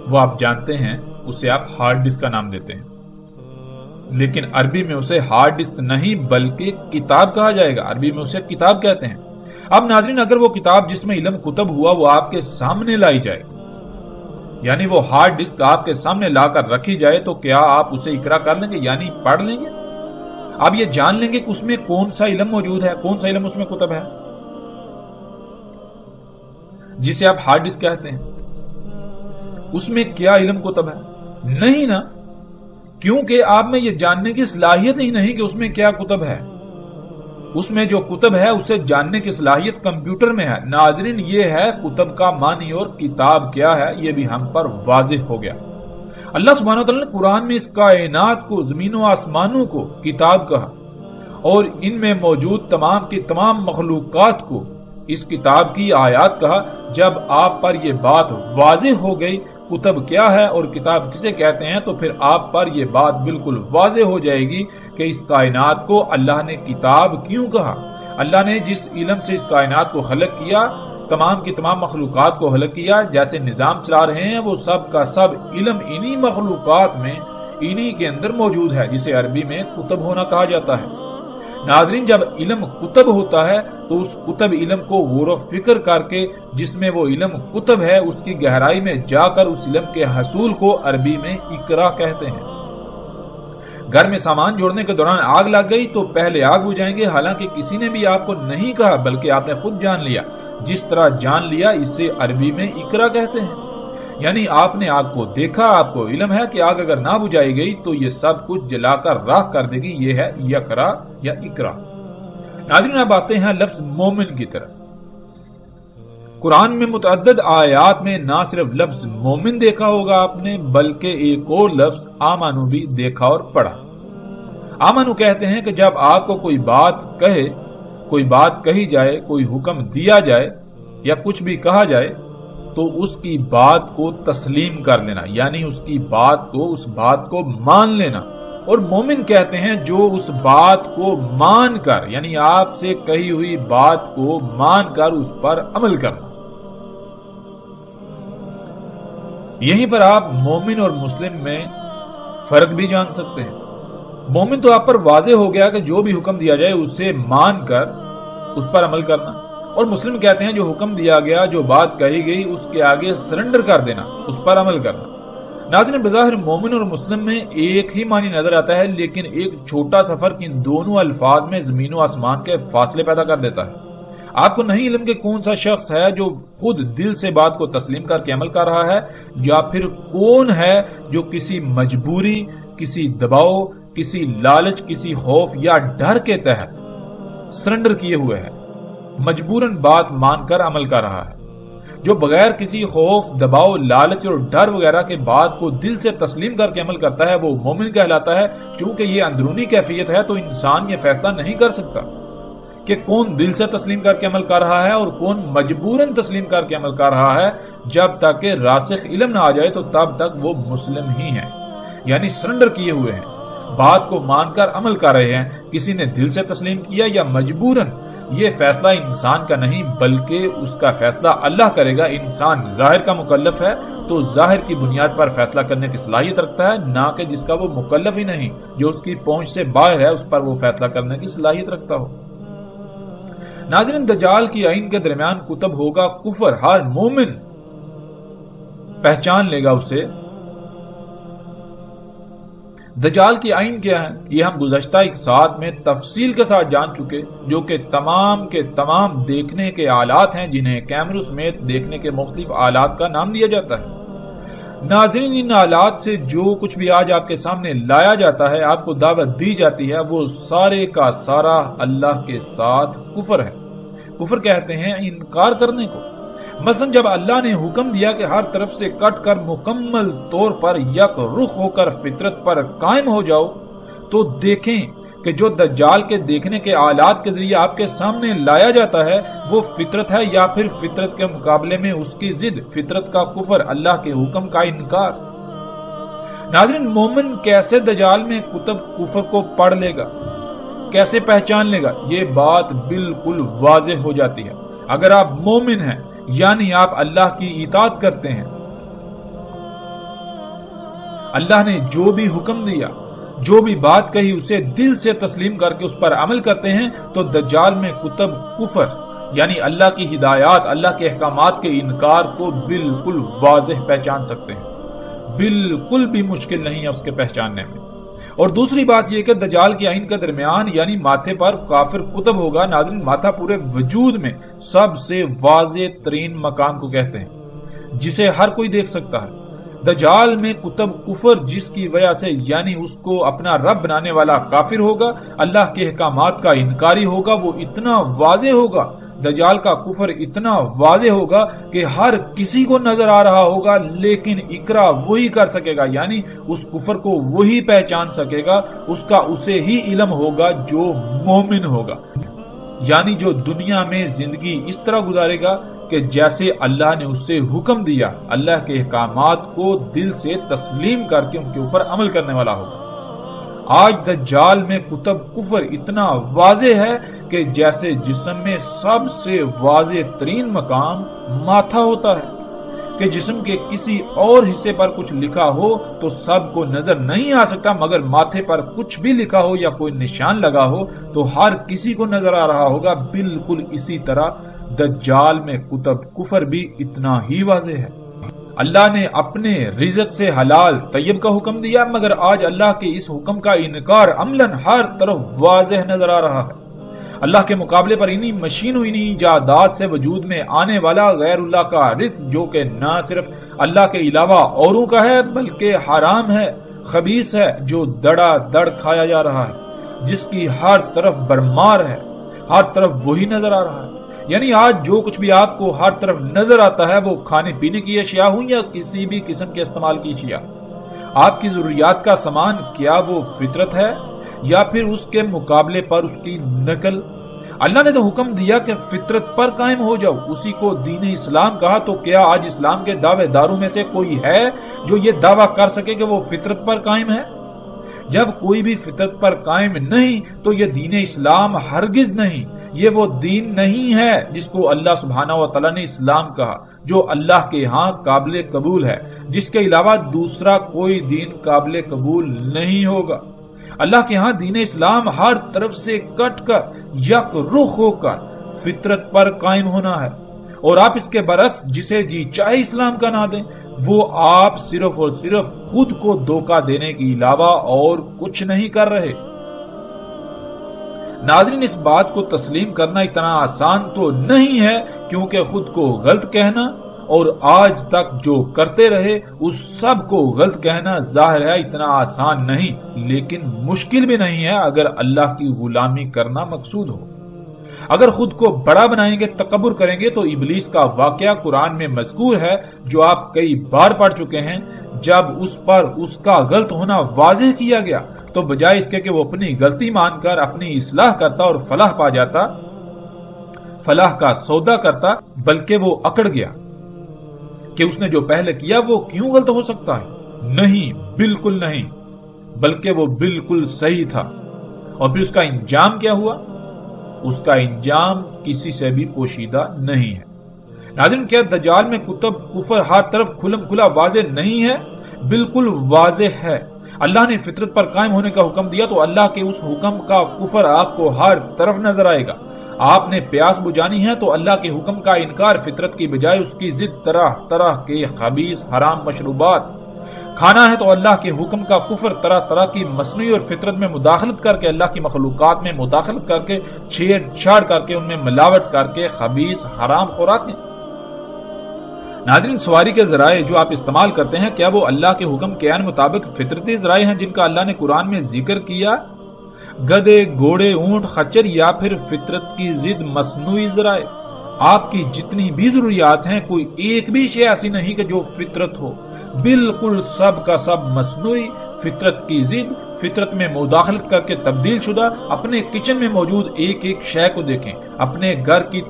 وہ آپ جانتے ہیں، اسے آپ ہارڈ ڈسک کا نام دیتے ہیں، لیکن عربی میں اسے ہارڈ ڈسک نہیں بلکہ کتاب کہا جائے گا، عربی میں اسے کتاب کہتے ہیں۔ اب ناظرین اگر وہ کتاب جس میں علم کتب ہوا وہ آپ کے سامنے لائی جائے یعنی وہ ہارڈ ڈسک آپ کے سامنے لا کر رکھی جائے تو کیا آپ اسے اقرا کر لیں گے یعنی پڑھ لیں گے؟ آپ یہ جان لیں گے کہ اس میں کون سا علم موجود ہے، کون سا علم اس میں کتب ہے جسے آپ ہارڈ ڈسک کہتے ہیں؟ اس میں کیا علم کتب ہے؟ نہیں نا، کیونکہ آپ میں یہ جاننے کی صلاحیت ہی نہیں کہ اس میں کیا کتب ہے۔ اس میں جو کتب ہے اسے جاننے کی صلاحیت کمپیوٹر میں ہے۔ ناظرین یہ ہے کتب کا معنی اور کتاب کیا ہے یہ بھی ہم پر واضح ہو گیا۔ اللہ سبحانہ وتعالی نے قرآن میں اس کائنات کو، زمین و آسمانوں کو کتاب کہا اور ان میں موجود تمام کی تمام مخلوقات کو اس کتاب کی آیات کہا۔ جب آپ پر یہ بات واضح ہو گئی کتب کیا ہے اور کتاب کسے کہتے ہیں تو پھر آپ پر یہ بات بالکل واضح ہو جائے گی کہ اس کائنات کو اللہ نے کتاب کیوں کہا۔ اللہ نے جس علم سے اس کائنات کو خلق کیا، تمام کی تمام مخلوقات کو خلق کیا، جیسے نظام چلا رہے ہیں وہ سب کا سب علم انہی مخلوقات میں، انہی کے اندر موجود ہے جسے عربی میں کتب ہونا کہا جاتا ہے۔ ناظرین جب علم کتب ہوتا ہے تو اس کتب علم کو غور و فکر کر کے جس میں وہ علم کتب ہے اس کی گہرائی میں جا کر اس علم کے حصول کو عربی میں اقرا کہتے ہیں۔ گھر میں سامان جوڑنے کے دوران آگ لگ گئی تو پہلے آگ بجھائیں گے، حالانکہ کسی نے بھی آپ کو نہیں کہا بلکہ آپ نے خود جان لیا۔ جس طرح جان لیا اسے عربی میں اقرا کہتے ہیں، یعنی آپ نے آگ کو دیکھا، آپ کو علم ہے کہ آگ اگر نہ بجھائی گئی تو یہ سب کچھ جلا کر راکھ کر دے گی، یہ ہے یقرا یا اقرا۔ ناظرین اب آتے ہیں لفظ مومن کی طرف۔ قرآن میں متعدد آیات میں نہ صرف لفظ مومن دیکھا ہوگا آپ نے، بلکہ ایک اور لفظ آمنو بھی دیکھا اور پڑھا۔ آمنو کہتے ہیں کہ جب آپ کو کوئی بات کہی جائے، کوئی حکم دیا جائے یا کچھ بھی کہا جائے تو اس کی بات کو تسلیم کر لینا، یعنی اس بات کو مان لینا۔ اور مومن کہتے ہیں جو اس بات کو مان کر، یعنی آپ سے کہی ہوئی بات کو مان کر اس پر عمل کرنا۔ یہیں پر آپ مومن اور مسلم میں فرق بھی جان سکتے ہیں۔ مومن تو آپ پر واضح ہو گیا کہ جو بھی حکم دیا جائے اسے مان کر اس پر عمل کرنا، اور مسلم کہتے ہیں جو حکم دیا گیا، جو بات کہی گئی، اس کے آگے سرنڈر کر دینا، اس پر عمل کرنا۔ ناظرین بظاہر مومن اور مسلم میں ایک ہی معنی نظر آتا ہے، لیکن ایک چھوٹا سا فرق ان دونوں الفاظ میں زمین و آسمان کے فاصلے پیدا کر دیتا ہے۔ آپ کو نہیں علم کہ کون سا شخص ہے جو خود دل سے بات کو تسلیم کر کے عمل کر رہا ہے، یا پھر کون ہے جو کسی مجبوری، کسی دباؤ، کسی لالچ، کسی خوف یا ڈر کے تحت سرنڈر کیے ہوئے ہے، مجبوراً بات مان کر عمل کر رہا ہے۔ جو بغیر کسی خوف، دباؤ، لالچ اور ڈر وغیرہ کے بات کو دل سے تسلیم کر کے عمل کرتا ہے، وہ مومن کہلاتا ہے۔ چونکہ یہ اندرونی کیفیت ہے تو انسان یہ فیصلہ نہیں کر سکتا کہ کون دل سے تسلیم کر کے عمل کر رہا ہے اور کون مجبوراً تسلیم کر کے عمل کر رہا ہے۔ جب تک کہ راسخ علم نہ آ جائے تو تب تک وہ مسلم ہی ہیں، یعنی سرنڈر کیے ہوئے ہیں، بات کو مان کر عمل کر رہے ہیں۔ کسی نے دل سے تسلیم کیا یا مجبوراً، یہ فیصلہ انسان کا نہیں بلکہ اس کا فیصلہ اللہ کرے گا۔ انسان ظاہر کا مکلف ہے تو ظاہر کی بنیاد پر فیصلہ کرنے کی صلاحیت رکھتا ہے، نہ کہ جس کا وہ مکلف ہی نہیں، جو اس کی پہنچ سے باہر ہے، اس پر وہ فیصلہ کرنے کی صلاحیت رکھتا ہو۔ ناظرین دجال کی آئین کے درمیان کتب ہوگا کفر، ہر مومن پہچان لے گا اسے۔ دجال کی آئین کیا ہے یہ ہم گزشتہ ایک ساتھ میں تفصیل کے ساتھ جان چکے، جو کہ تمام کے تمام دیکھنے کے آلات ہیں، جنہیں کیمروں سمیت دیکھنے کے مختلف آلات کا نام دیا جاتا ہے۔ ناظرین ان آلات سے جو کچھ بھی آج آپ کے سامنے لایا جاتا ہے، آپ کو دعوت دی جاتی ہے، وہ سارے کا سارا اللہ کے ساتھ کفر ہے۔ کفر کہتے ہیں انکار کرنے کو۔ مثلا جب اللہ نے حکم دیا کہ ہر طرف سے کٹ کر مکمل طور پر یک رخ ہو کر فطرت پر قائم ہو جاؤ، تو دیکھیں کہ جو دجال کے دیکھنے کے آلات کے ذریعے آپ کے سامنے لایا جاتا ہے وہ فطرت ہے یا پھر فطرت کے مقابلے میں اس کی ضد، فطرت کا کفر، اللہ کے حکم کا انکار۔ ناظرین مومن کیسے دجال میں کتب کفر کو پڑھ لے گا، کیسے پہچان لے گا؟ یہ بات بالکل واضح ہو جاتی ہے۔ اگر آپ مومن ہیں یعنی آپ اللہ کی اطاعت کرتے ہیں، اللہ نے جو بھی حکم دیا، جو بھی بات کہی، اسے دل سے تسلیم کر کے اس پر عمل کرتے ہیں، تو دجال میں کتب کفر یعنی اللہ کی ہدایات، اللہ کے احکامات کے انکار کو بالکل واضح پہچان سکتے ہیں، بالکل بھی مشکل نہیں ہے اس کے پہچاننے میں۔ اور دوسری بات یہ کہ دجال کی آئین کے درمیان یعنی ماتھے پر کافر کتب ہوگا۔ ناظرین ماتھا پورے وجود میں سب سے واضح ترین مکان کو کہتے ہیں، جسے ہر کوئی دیکھ سکتا ہے۔ دجال میں کتب کفر جس کی وجہ سے یعنی اس کو اپنا رب بنانے والا کافر ہوگا، اللہ کے احکامات کا انکاری ہوگا، وہ اتنا واضح ہوگا، دجال کا کفر اتنا واضح ہوگا کہ ہر کسی کو نظر آ رہا ہوگا، لیکن اقرا وہی کر سکے گا، یعنی اس کفر کو وہی پہچان سکے گا، اس کا اسے ہی علم ہوگا جو مومن ہوگا، یعنی جو دنیا میں زندگی اس طرح گزارے گا کہ جیسے اللہ نے اس سے حکم دیا، اللہ کے احکامات کو دل سے تسلیم کر کے ان کے اوپر عمل کرنے والا ہوگا۔ آج دجال میں کتب کفر اتنا واضح ہے کہ جیسے جسم میں سب سے واضح ترین مقام ماتھا ہوتا ہے، کہ جسم کے کسی اور حصے پر کچھ لکھا ہو تو سب کو نظر نہیں آ سکتا، مگر ماتھے پر کچھ بھی لکھا ہو یا کوئی نشان لگا ہو تو ہر کسی کو نظر آ رہا ہوگا۔ بالکل اسی طرح دجال میں کتب کفر بھی اتنا ہی واضح ہے۔ اللہ نے اپنے رزق سے حلال طیب کا حکم دیا، مگر آج اللہ کے اس حکم کا انکار عملاً ہر طرف واضح نظر آ رہا ہے۔ اللہ کے مقابلے پر انہی مشینوں، انہی ایجادات سے وجود میں آنے والا غیر اللہ کا رزق، جو کہ نہ صرف اللہ کے علاوہ اوروں کا ہے بلکہ حرام ہے، خبیث ہے، جو دڑا دڑ کھایا جا رہا ہے، جس کی ہر طرف برمار ہے، ہر طرف وہی نظر آ رہا ہے۔ یعنی آج جو کچھ بھی آپ کو ہر طرف نظر آتا ہے وہ کھانے پینے کی اشیاء ہوں یا کسی بھی قسم کے استعمال کی اشیاء، آپ کی ضروریات کا سامان، کیا وہ فطرت ہے یا پھر اس کے مقابلے پر اس کی نقل؟ اللہ نے تو حکم دیا کہ فطرت پر قائم ہو جاؤ، اسی کو دین اسلام کہا، تو کیا آج اسلام کے دعوے داروں میں سے کوئی ہے جو یہ دعویٰ کر سکے کہ وہ فطرت پر قائم ہے؟ جب کوئی بھی فطرت پر قائم نہیں تو یہ دین اسلام ہرگز نہیں، یہ وہ دین نہیں ہے جس کو اللہ سبحانہ و تعالیٰ نے اسلام کہا، جو اللہ کے ہاں قابل قبول ہے، جس کے علاوہ دوسرا کوئی دین قابل قبول نہیں ہوگا۔ اللہ کے ہاں دین اسلام ہر طرف سے کٹ کر یک رخ ہو کر فطرت پر قائم ہونا ہے، اور آپ اس کے برعکس جسے جی چاہے اسلام کا نہ دیں، وہ آپ صرف اور صرف خود کو دھوکہ دینے کے علاوہ اور کچھ نہیں کر رہے۔ ناظرین، اس بات کو تسلیم کرنا اتنا آسان تو نہیں ہے، کیونکہ خود کو غلط کہنا اور آج تک جو کرتے رہے اس سب کو غلط کہنا ظاہر ہے اتنا آسان نہیں، لیکن مشکل بھی نہیں ہے اگر اللہ کی غلامی کرنا مقصود ہو۔ اگر خود کو بڑا بنائیں گے، تکبر کریں گے، تو ابلیس کا واقعہ قرآن میں مذکور ہے جو آپ کئی بار پڑھ چکے ہیں۔ جب اس پر اس کا غلط ہونا واضح کیا گیا تو بجائے اس کے کہ وہ اپنی غلطی مان کر اپنی اصلاح کرتا اور فلاح پا جاتا، فلاح کا سودا کرتا، بلکہ وہ اکڑ گیا کہ اس نے جو پہلے کیا وہ کیوں غلط ہو سکتا ہے؟ نہیں، بالکل نہیں، بلکہ وہ بالکل صحیح تھا۔ اور پھر اس کا انجام کیا ہوا؟ اس کا انجام کسی سے بھی پوشیدہ نہیں ہے۔ ناظرین، کیا دجال میں کفر ہر طرف کھلم کھلا واضح نہیں ہے؟ بالکل واضح ہے۔ اللہ نے فطرت پر قائم ہونے کا حکم دیا تو اللہ کے اس حکم کا کفر آپ کو ہر طرف نظر آئے گا۔ آپ نے پیاس بجھانی ہے تو اللہ کے حکم کا انکار فطرت کی بجائے اس کی ضد طرح طرح کے خبیث حرام مشروبات کھانا ہے تو اللہ کے حکم کا کفر طرح طرح کی مصنوعی اور فطرت میں مداخلت کر کے، اللہ کی مخلوقات میں مداخلت کر کے، چھیڑ چھاڑ کر کے، ان میں ملاوٹ کر کے خبیث حرام خوراکیں۔ ناظرین، سواری کے ذرائع جو آپ استعمال کرتے ہیں، کیا وہ اللہ کے حکم کے عین مطابق فطرتی ذرائع ہیں جن کا اللہ نے قرآن میں ذکر کیا؟ گدے، گھوڑے، اونٹ، خچر، یا پھر فطرت کی ضد مصنوعی ذرائع؟ آپ کی جتنی بھی ضروریات ہیں کوئی ایک بھی شے ایسی نہیں کہ جو فطرت ہو، بالکل سب کا سب مصنوعی، فطرت کی ضد، فطرت میں مداخلت کر کے تبدیل شدہ۔ اپنے کچن میں موجود ایک ایک شے کو دیکھیں، اپنے گھر کی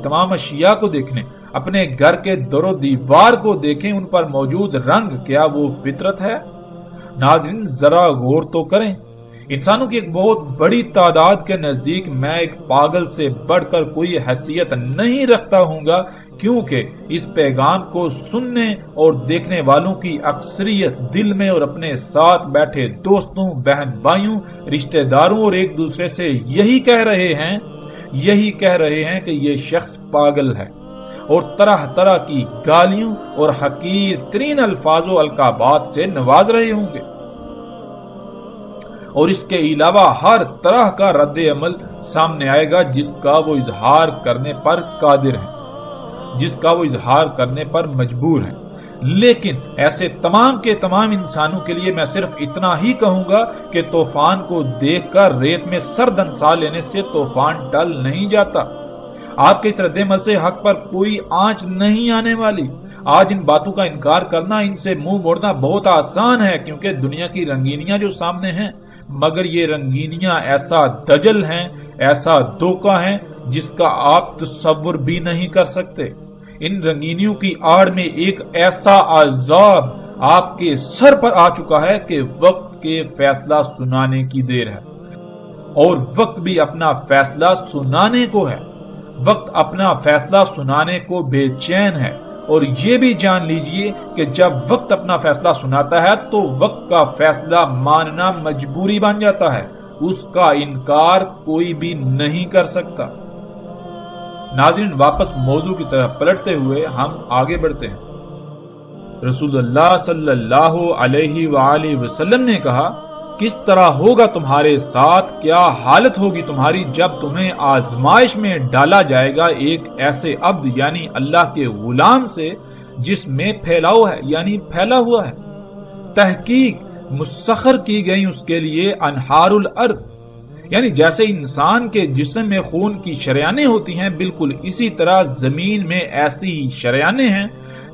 تمام اشیاء کو دیکھیں، اپنے گھر کے در و دیوار کو دیکھیں، ان پر موجود رنگ، کیا وہ فطرت ہے؟ ناظرین، ذرا غور تو کریں۔ انسانوں کی ایک بہت بڑی تعداد کے نزدیک میں ایک پاگل سے بڑھ کر کوئی حیثیت نہیں رکھتا ہوں گا، کیونکہ اس پیغام کو سننے اور دیکھنے والوں کی اکثریت دل میں اور اپنے ساتھ بیٹھے دوستوں، بہن بھائیوں، رشتہ داروں اور ایک دوسرے سے یہی کہہ رہے ہیں کہ یہ شخص پاگل ہے، اور طرح طرح کی گالیوں اور حقیر ترین الفاظ و القابات سے نواز رہے ہوں گے، اور اس کے علاوہ ہر طرح کا رد عمل سامنے آئے گا جس کا وہ اظہار کرنے پر قادر ہیں، جس کا وہ اظہار کرنے پر مجبور ہیں۔ لیکن ایسے تمام کے تمام انسانوں کے لیے میں صرف اتنا ہی کہوں گا کہ طوفان کو دیکھ کر ریت میں سر دنسا لینے سے طوفان ٹل نہیں جاتا۔ آپ کے اس رد عمل سے حق پر کوئی آنچ نہیں آنے والی۔ آج ان باتوں کا انکار کرنا، ان سے منہ موڑنا بہت آسان ہے، کیونکہ دنیا کی رنگینیاں جو سامنے ہیں، مگر یہ رنگینیاں ایسا دجل ہیں، ایسا دھوکہ ہیں جس کا آپ تصور بھی نہیں کر سکتے۔ ان رنگینیوں کی آڑ میں ایک ایسا عذاب آپ کے سر پر آ چکا ہے کہ وقت کے فیصلہ سنانے کی دیر ہے، اور وقت بھی اپنا فیصلہ سنانے کو ہے۔ وقت اپنا فیصلہ سنانے کو بے چین ہے، اور یہ بھی جان لیجئے کہ جب وقت اپنا فیصلہ سناتا ہے تو وقت کا فیصلہ ماننا مجبوری بن جاتا ہے، اس کا انکار کوئی بھی نہیں کر سکتا۔ ناظرین، واپس موضوع کی طرف پلٹتے ہوئے ہم آگے بڑھتے ہیں۔ رسول اللہ صلی اللہ علیہ وآلہ وسلم نے کہا، کس طرح ہوگا تمہارے ساتھ، کیا حالت ہوگی تمہاری جب تمہیں آزمائش میں ڈالا جائے گا ایک ایسے عبد یعنی اللہ کے غلام سے جس میں پھیلاؤ ہے، یعنی پھیلا ہوا ہے۔ تحقیق مسخر کی گئی اس کے لیے انہار الارض، یعنی جیسے انسان کے جسم میں خون کی شریانیں ہوتی ہیں، بالکل اسی طرح زمین میں ایسی شریانیں ہیں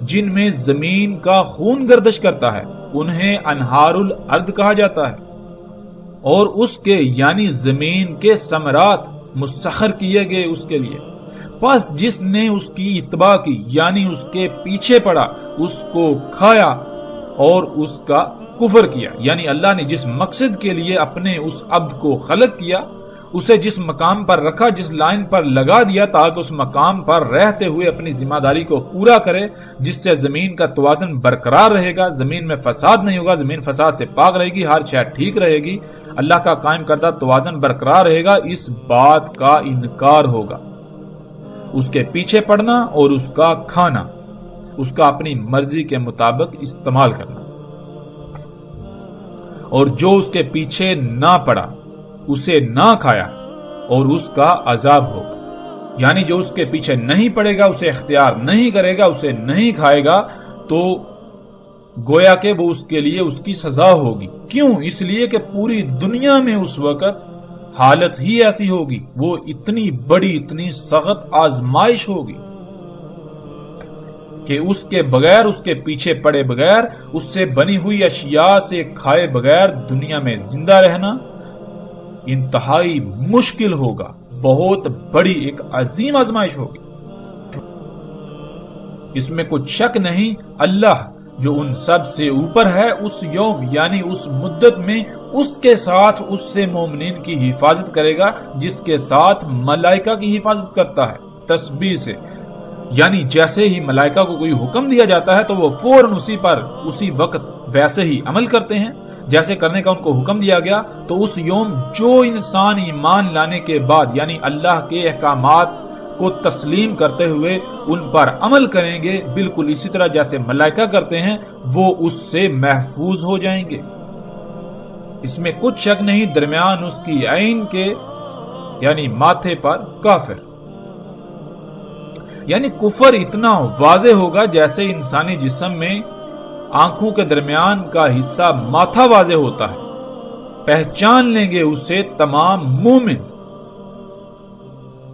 جن میں زمین کا خون گردش کرتا ہے، انہیں انہار الارض کہا جاتا ہے، اور اس کے یعنی زمین کے ثمرات مسخر کیے گئے اس کے لیے۔ پس جس نے اس کی اتباع کی یعنی اس کے پیچھے پڑا، اس کو کھایا اور اس کا کفر کیا، یعنی اللہ نے جس مقصد کے لیے اپنے اس عبد کو خلق کیا، اسے جس مقام پر رکھا، جس لائن پر لگا دیا تاکہ اس مقام پر رہتے ہوئے اپنی ذمہ داری کو پورا کرے، جس سے زمین کا توازن برقرار رہے گا، زمین میں فساد نہیں ہوگا، زمین فساد سے پاک رہے گی، ہر شے ٹھیک رہے گی، اللہ کا قائم کردہ توازن برقرار رہے گا، اس بات کا انکار ہوگا۔ اس کے پیچھے پڑنا اور اس کا کھانا، اس کا اپنی مرضی کے مطابق استعمال کرنا، اور جو اس کے پیچھے نہ پڑا اسے نہ کھایا اور اس کا عذاب ہوگا، یعنی جو اس کے پیچھے نہیں پڑے گا، اسے اختیار نہیں کرے گا، اسے نہیں کھائے گا، تو گویا کہ وہ اس کے لیے اس کی سزا ہوگی۔ کیوں؟ اس لیے کہ پوری دنیا میں اس وقت حالت ہی ایسی ہوگی، وہ اتنی بڑی اتنی سخت آزمائش ہوگی کہ اس کے بغیر، اس کے پیچھے پڑے بغیر، اس سے بنی ہوئی اشیاء سے کھائے بغیر دنیا میں زندہ رہنا انتہائی مشکل ہوگا، بہت بڑی ایک عظیم آزمائش ہوگی۔ اس میں کچھ شک نہیں، اللہ جو ان سب سے اوپر ہے، اس یوم یعنی اس مدت میں اس کے ساتھ اس سے مومنین کی حفاظت کرے گا جس کے ساتھ ملائکہ کی حفاظت کرتا ہے تسبیح سے، یعنی جیسے ہی ملائکہ کو کوئی حکم دیا جاتا ہے تو وہ فوراً اسی وقت ویسے ہی عمل کرتے ہیں جیسے کرنے کا ان کو حکم دیا گیا۔ تو اس یوم جو انسان ایمان لانے کے بعد یعنی اللہ کے احکامات کو تسلیم کرتے ہوئے ان پر عمل کریں گے، بالکل اسی طرح جیسے ملائکہ کرتے ہیں، وہ اس سے محفوظ ہو جائیں گے۔ اس میں کچھ شک نہیں، درمیان اس کی عین کے یعنی ماتھے پر کافر، یعنی کفر اتنا واضح ہوگا جیسے انسانی جسم میں آنکھوں کے درمیان کا حصہ ماتھا واضح ہوتا ہے، پہچان لیں گے اسے تمام مومن،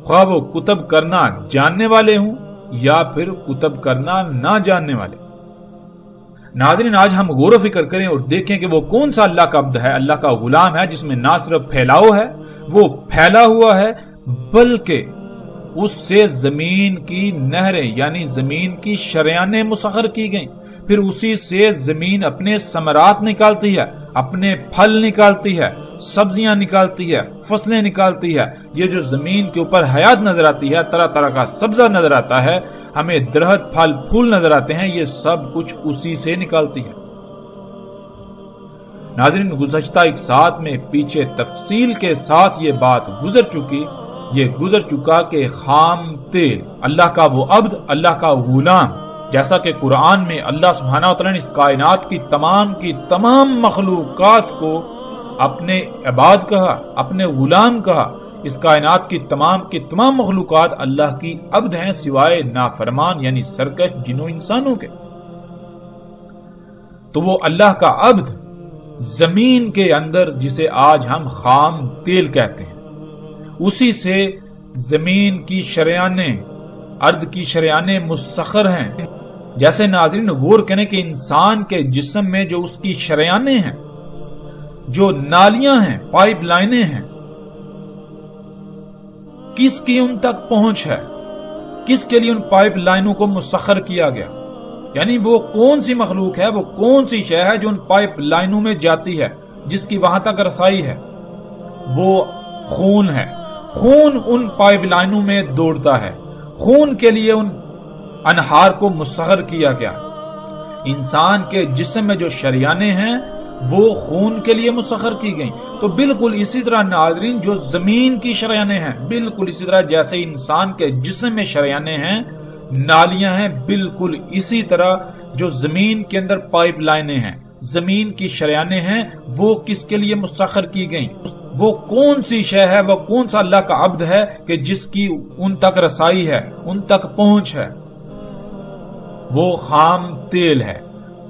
خواہ وہ کتب کرنا جاننے والے ہوں یا پھر کتب کرنا نہ جاننے والے۔ ناظرین، آج ہم غور و فکر کریں اور دیکھیں کہ وہ کون سا اللہ کا عبد ہے، اللہ کا غلام ہے، جس میں نہ صرف پھیلاؤ ہے، وہ پھیلا ہوا ہے، بلکہ اس سے زمین کی نہریں یعنی زمین کی شریانیں مسخر کی گئیں، پھر اسی سے زمین اپنے ثمرات نکالتی ہے، اپنے پھل نکالتی ہے، سبزیاں نکالتی ہے، فصلیں نکالتی ہے۔ یہ جو زمین کے اوپر حیات نظر آتی ہے، طرح طرح کا سبزہ نظر آتا ہے، ہمیں درخت پھل پھول نظر آتے ہیں، یہ سب کچھ اسی سے نکالتی ہے۔ ناظرین، گزشتہ ایک ساتھ میں پیچھے تفصیل کے ساتھ یہ بات گزر چکا کہ خام تیل، اللہ کا وہ عبد، اللہ کا غلام، جیسا کہ قرآن میں اللہ سبحانہ وتعالی نے اس کائنات کی تمام مخلوقات کو اپنے عباد کہا، اپنے غلام کہا۔ اس کائنات کی تمام مخلوقات اللہ کی عبد ہیں سوائے نافرمان یعنی سرکش جنوں انسانوں کے۔ تو وہ اللہ کا عبد زمین کے اندر جسے آج ہم خام تیل کہتے ہیں، اسی سے زمین کی شریانیں، ارض کی شریانیں مسخر ہیں۔ جیسے ناظرین غور کریں کہ انسان کے جسم میں جو اس کی شریانیں ہیں، جو نالیاں ہیں، پائپ لائنیں ہیں، کس کی ان تک پہنچ ہے، کس کے لیے ان پائپ لائنوں کو مسخر کیا گیا، یعنی وہ کون سی مخلوق ہے، وہ کون سی شے ہے جو ان پائپ لائنوں میں جاتی ہے، جس کی وہاں تک رسائی ہے، وہ خون ہے۔ خون ان پائپ لائنوں میں دوڑتا ہے، خون کے لیے ان انہار کو مسخر کیا گیا۔ انسان کے جسم میں جو شریانیں ہیں وہ خون کے لیے مسخر کی گئیں۔ تو بالکل اسی طرح ناظرین جو زمین کی شریانیں ہیں، بالکل اسی طرح جیسے انسان کے جسم میں شریانیں ہیں، نالیاں ہیں، بالکل اسی طرح جو زمین کے اندر پائپ لائنیں ہیں، زمین کی شریانیں ہیں، وہ کس کے لیے مسخر کی گئیں؟ وہ کون سی شے ہے، وہ کون سا اللہ کا عبد ہے کہ جس کی ان تک رسائی ہے، ان تک پہنچ ہے؟ وہ خام تیل ہے،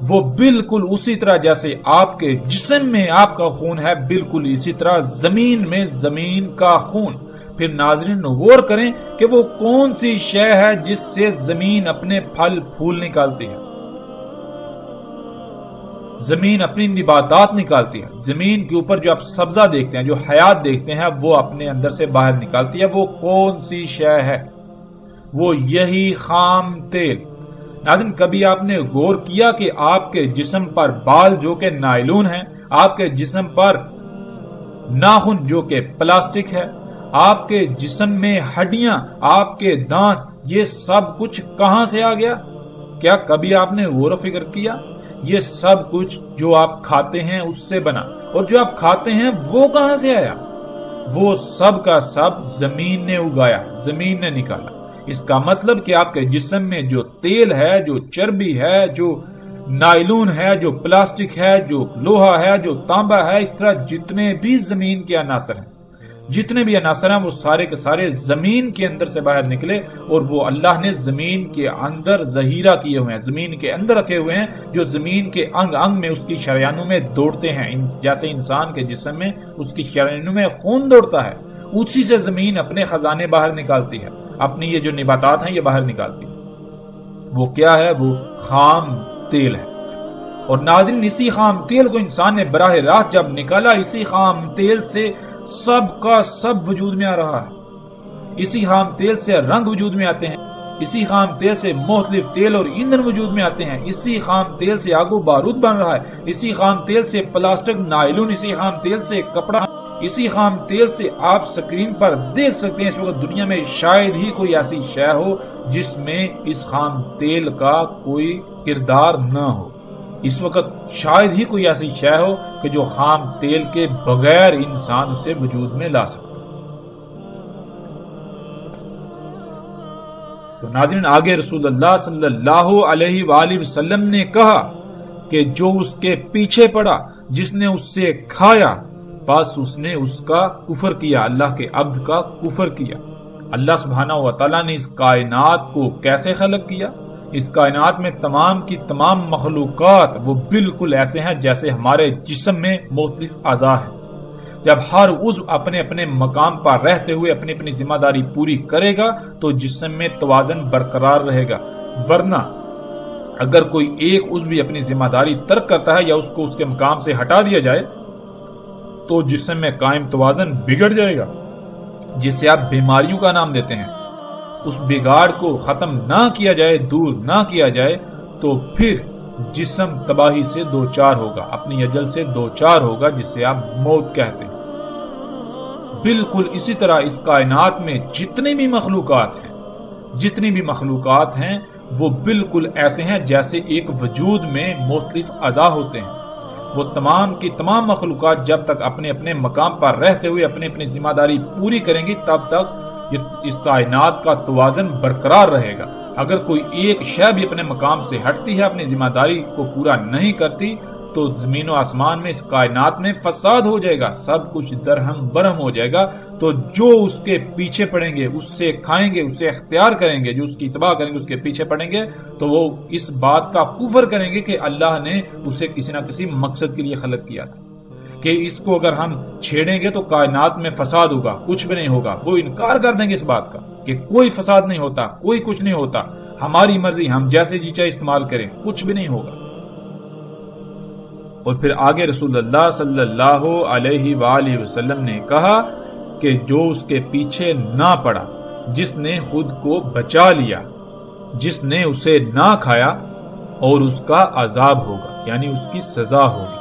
وہ بالکل اسی طرح جیسے آپ کے جسم میں آپ کا خون ہے، بالکل اسی طرح زمین میں زمین کا خون۔ پھر ناظرین غور کریں کہ وہ کون سی شے ہے جس سے زمین اپنے پھل پھول نکالتی ہے۔ زمین اپنی نباتات نکالتی ہے، زمین کے اوپر جو آپ سبزہ دیکھتے ہیں، جو حیات دیکھتے ہیں، وہ اپنے اندر سے باہر نکالتی ہے۔ وہ کون سی شے ہے؟ وہ یہی خام تیل۔ ناظرین کبھی آپ نے غور کیا کہ آپ کے جسم پر بال جو کہ نائلون ہیں، آپ کے جسم پر ناخن جو کہ پلاسٹک ہے، آپ کے جسم میں ہڈیاں، آپ کے دانت، یہ سب کچھ کہاں سے آ گیا؟ کیا کبھی آپ نے غور و فکر کیا؟ یہ سب کچھ جو آپ کھاتے ہیں اس سے بنا، اور جو آپ کھاتے ہیں وہ کہاں سے آیا؟ وہ سب کا سب زمین نے اگایا، زمین نے نکالا۔ اس کا مطلب کہ آپ کے جسم میں جو تیل ہے، جو چربی ہے، جو نائلون ہے، جو پلاسٹک ہے، جو لوہا ہے، جو تانبا ہے، اس طرح جتنے بھی زمین کے عناصر ہیں، جتنے بھی عناصر ہیں، وہ سارے کے سارے زمین کے اندر سے باہر نکلے، اور وہ اللہ نے زمین کے اندر ذخیرہ کیے ہوئے ہیں، زمین کے اندر رکھے ہوئے ہیں، جو زمین کے انگ انگ میں، اس کی شریانوں میں دوڑتے ہیں۔ جیسے انسان کے جسم میں اس کی شریانوں میں خون دوڑتا ہے، اسی سے زمین اپنے خزانے باہر نکالتی ہے، اپنی یہ جو نباتات ہیں یہ باہر نکالتی ہے۔ وہ کیا ہے؟ وہ خام تیل ہے۔ اور ناظرین اسی خام تیل کو انسان نے براہ راست جب نکالا، اسی خام تیل سے سب کا سب وجود میں آ رہا ہے، اسی خام تیل سے رنگ وجود میں آتے ہیں، اسی خام تیل سے مختلف تیل اور ایندھن وجود میں آتے ہیں، اسی خام تیل سے آگ و بارود بن رہا ہے، اسی خام تیل سے پلاسٹک، نائلون، اسی خام تیل سے کپڑا، اسی خام تیل سے آپ سکرین پر دیکھ سکتے ہیں اس وقت دنیا میں شاید ہی کوئی ایسی شے ہو جس میں اس خام تیل کا کوئی کردار نہ ہو۔ اس وقت شاید ہی کوئی ایسی شے ہو کہ جو خام تیل کے بغیر انسان اسے وجود میں لا سکے۔ تو ناظرین آگے رسول اللہ صلی اللہ علیہ وآلہ وسلم نے کہا کہ جو اس کے پیچھے پڑا، جس نے اس سے کھایا، بس اس نے اس کا کفر کیا، اللہ کے عبد کا کفر کیا۔ اللہ سبحانہ و تعالیٰ نے اس کائنات کو کیسے خلق کیا؟ اس کائنات میں تمام کی تمام مخلوقات وہ بالکل ایسے ہیں جیسے ہمارے جسم میں مختلف اعضاء ہیں۔ جب ہر عضو اپنے اپنے مقام پر رہتے ہوئے اپنی اپنی ذمہ داری پوری کرے گا تو جسم میں توازن برقرار رہے گا، ورنہ اگر کوئی ایک عضو بھی اپنی ذمہ داری ترک کرتا ہے یا اس کو اس کے مقام سے ہٹا دیا جائے تو جسم میں قائم توازن بگڑ جائے گا، جسے آپ بیماریوں کا نام دیتے ہیں۔ اس بگاڑ کو ختم نہ کیا جائے، دور نہ کیا جائے تو پھر جسم تباہی سے دوچار ہوگا، اپنی اجل سے دوچار ہوگا، جسے آپ موت کہتے ہیں۔ بالکل اسی طرح اس کائنات میں جتنی بھی مخلوقات ہیں وہ بالکل ایسے ہیں جیسے ایک وجود میں مختلف اعضاء ہوتے ہیں۔ وہ تمام کی تمام مخلوقات جب تک اپنے اپنے مقام پر رہتے ہوئے اپنی اپنی ذمہ داری پوری کریں گی تب تک اس کائنات کا توازن برقرار رہے گا۔ اگر کوئی ایک شے بھی اپنے مقام سے ہٹتی ہے، اپنی ذمہ داری کو پورا نہیں کرتی، تو زمین و آسمان میں، اس کائنات میں فساد ہو جائے گا، سب کچھ درہم برہم ہو جائے گا۔ تو جو اس کے پیچھے پڑیں گے، اس سے کھائیں گے، اسے اختیار کریں گے، جو اس کی اتباع کریں گے، اس کے پیچھے پڑیں گے، تو وہ اس بات کا کفر کریں گے کہ اللہ نے اسے کسی نہ کسی مقصد کے لیے خلق کیا تھا، کہ اس کو اگر ہم چھیڑیں گے تو کائنات میں فساد ہوگا، کچھ بھی نہیں ہوگا۔ وہ انکار کر دیں گے اس بات کا کہ کوئی فساد نہیں ہوتا، کوئی کچھ نہیں ہوتا، ہماری مرضی، ہم جیسے جی چاہے استعمال کریں، کچھ بھی نہیں ہوگا۔ اور پھر آگے رسول اللہ صلی اللہ علیہ وآلہ وسلم نے کہا کہ جو اس کے پیچھے نہ پڑا، جس نے خود کو بچا لیا، جس نے اسے نہ کھایا، اور اس کا عذاب ہوگا، یعنی اس کی سزا ہوگی۔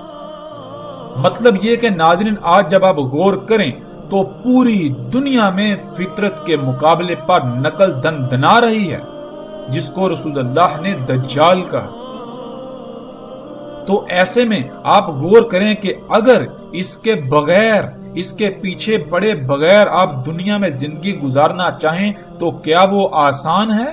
مطلب یہ کہ ناظرین آج جب آپ غور کریں تو پوری دنیا میں فطرت کے مقابلے پر نقل دنا رہی ہے، جس کو رسول اللہ نے دجال کہا۔ تو ایسے میں آپ غور کریں کہ اگر اس کے بغیر، اس کے پیچھے پڑے بغیر آپ دنیا میں زندگی گزارنا چاہیں تو کیا وہ آسان ہے؟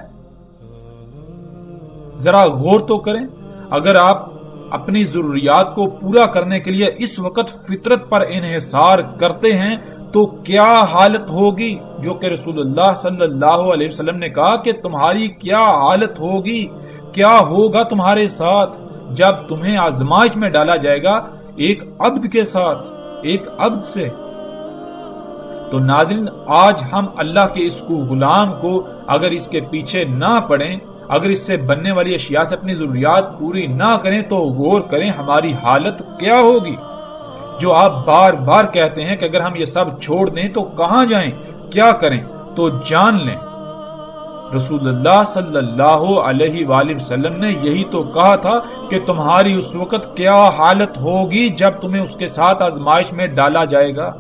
ذرا غور تو کریں۔ اگر آپ اپنی ضروریات کو پورا کرنے کے لیے اس وقت فطرت پر انحصار کرتے ہیں تو کیا حالت ہوگی، جو کہ رسول اللہ صلی اللہ علیہ وسلم نے کہا کہ تمہاری کیا حالت ہوگی، کیا ہوگا تمہارے ساتھ جب تمہیں آزمائش میں ڈالا جائے گا ایک عبد کے ساتھ، ایک عبد سے۔ تو ناظرین، آج ہم اللہ کے اس کو غلام کو اگر اس کے پیچھے نہ پڑیں، اگر اس سے بننے والی اشیاء سے اپنی ضروریات پوری نہ کریں تو غور کریں ہماری حالت کیا ہوگی۔ جو آپ بار بار کہتے ہیں کہ اگر ہم یہ سب چھوڑ دیں تو کہاں جائیں، کیا کریں، تو جان لیں رسول اللہ صلی اللہ علیہ وآلہ وسلم نے یہی تو کہا تھا کہ تمہاری اس وقت کیا حالت ہوگی جب تمہیں اس کے ساتھ آزمائش میں ڈالا جائے گا۔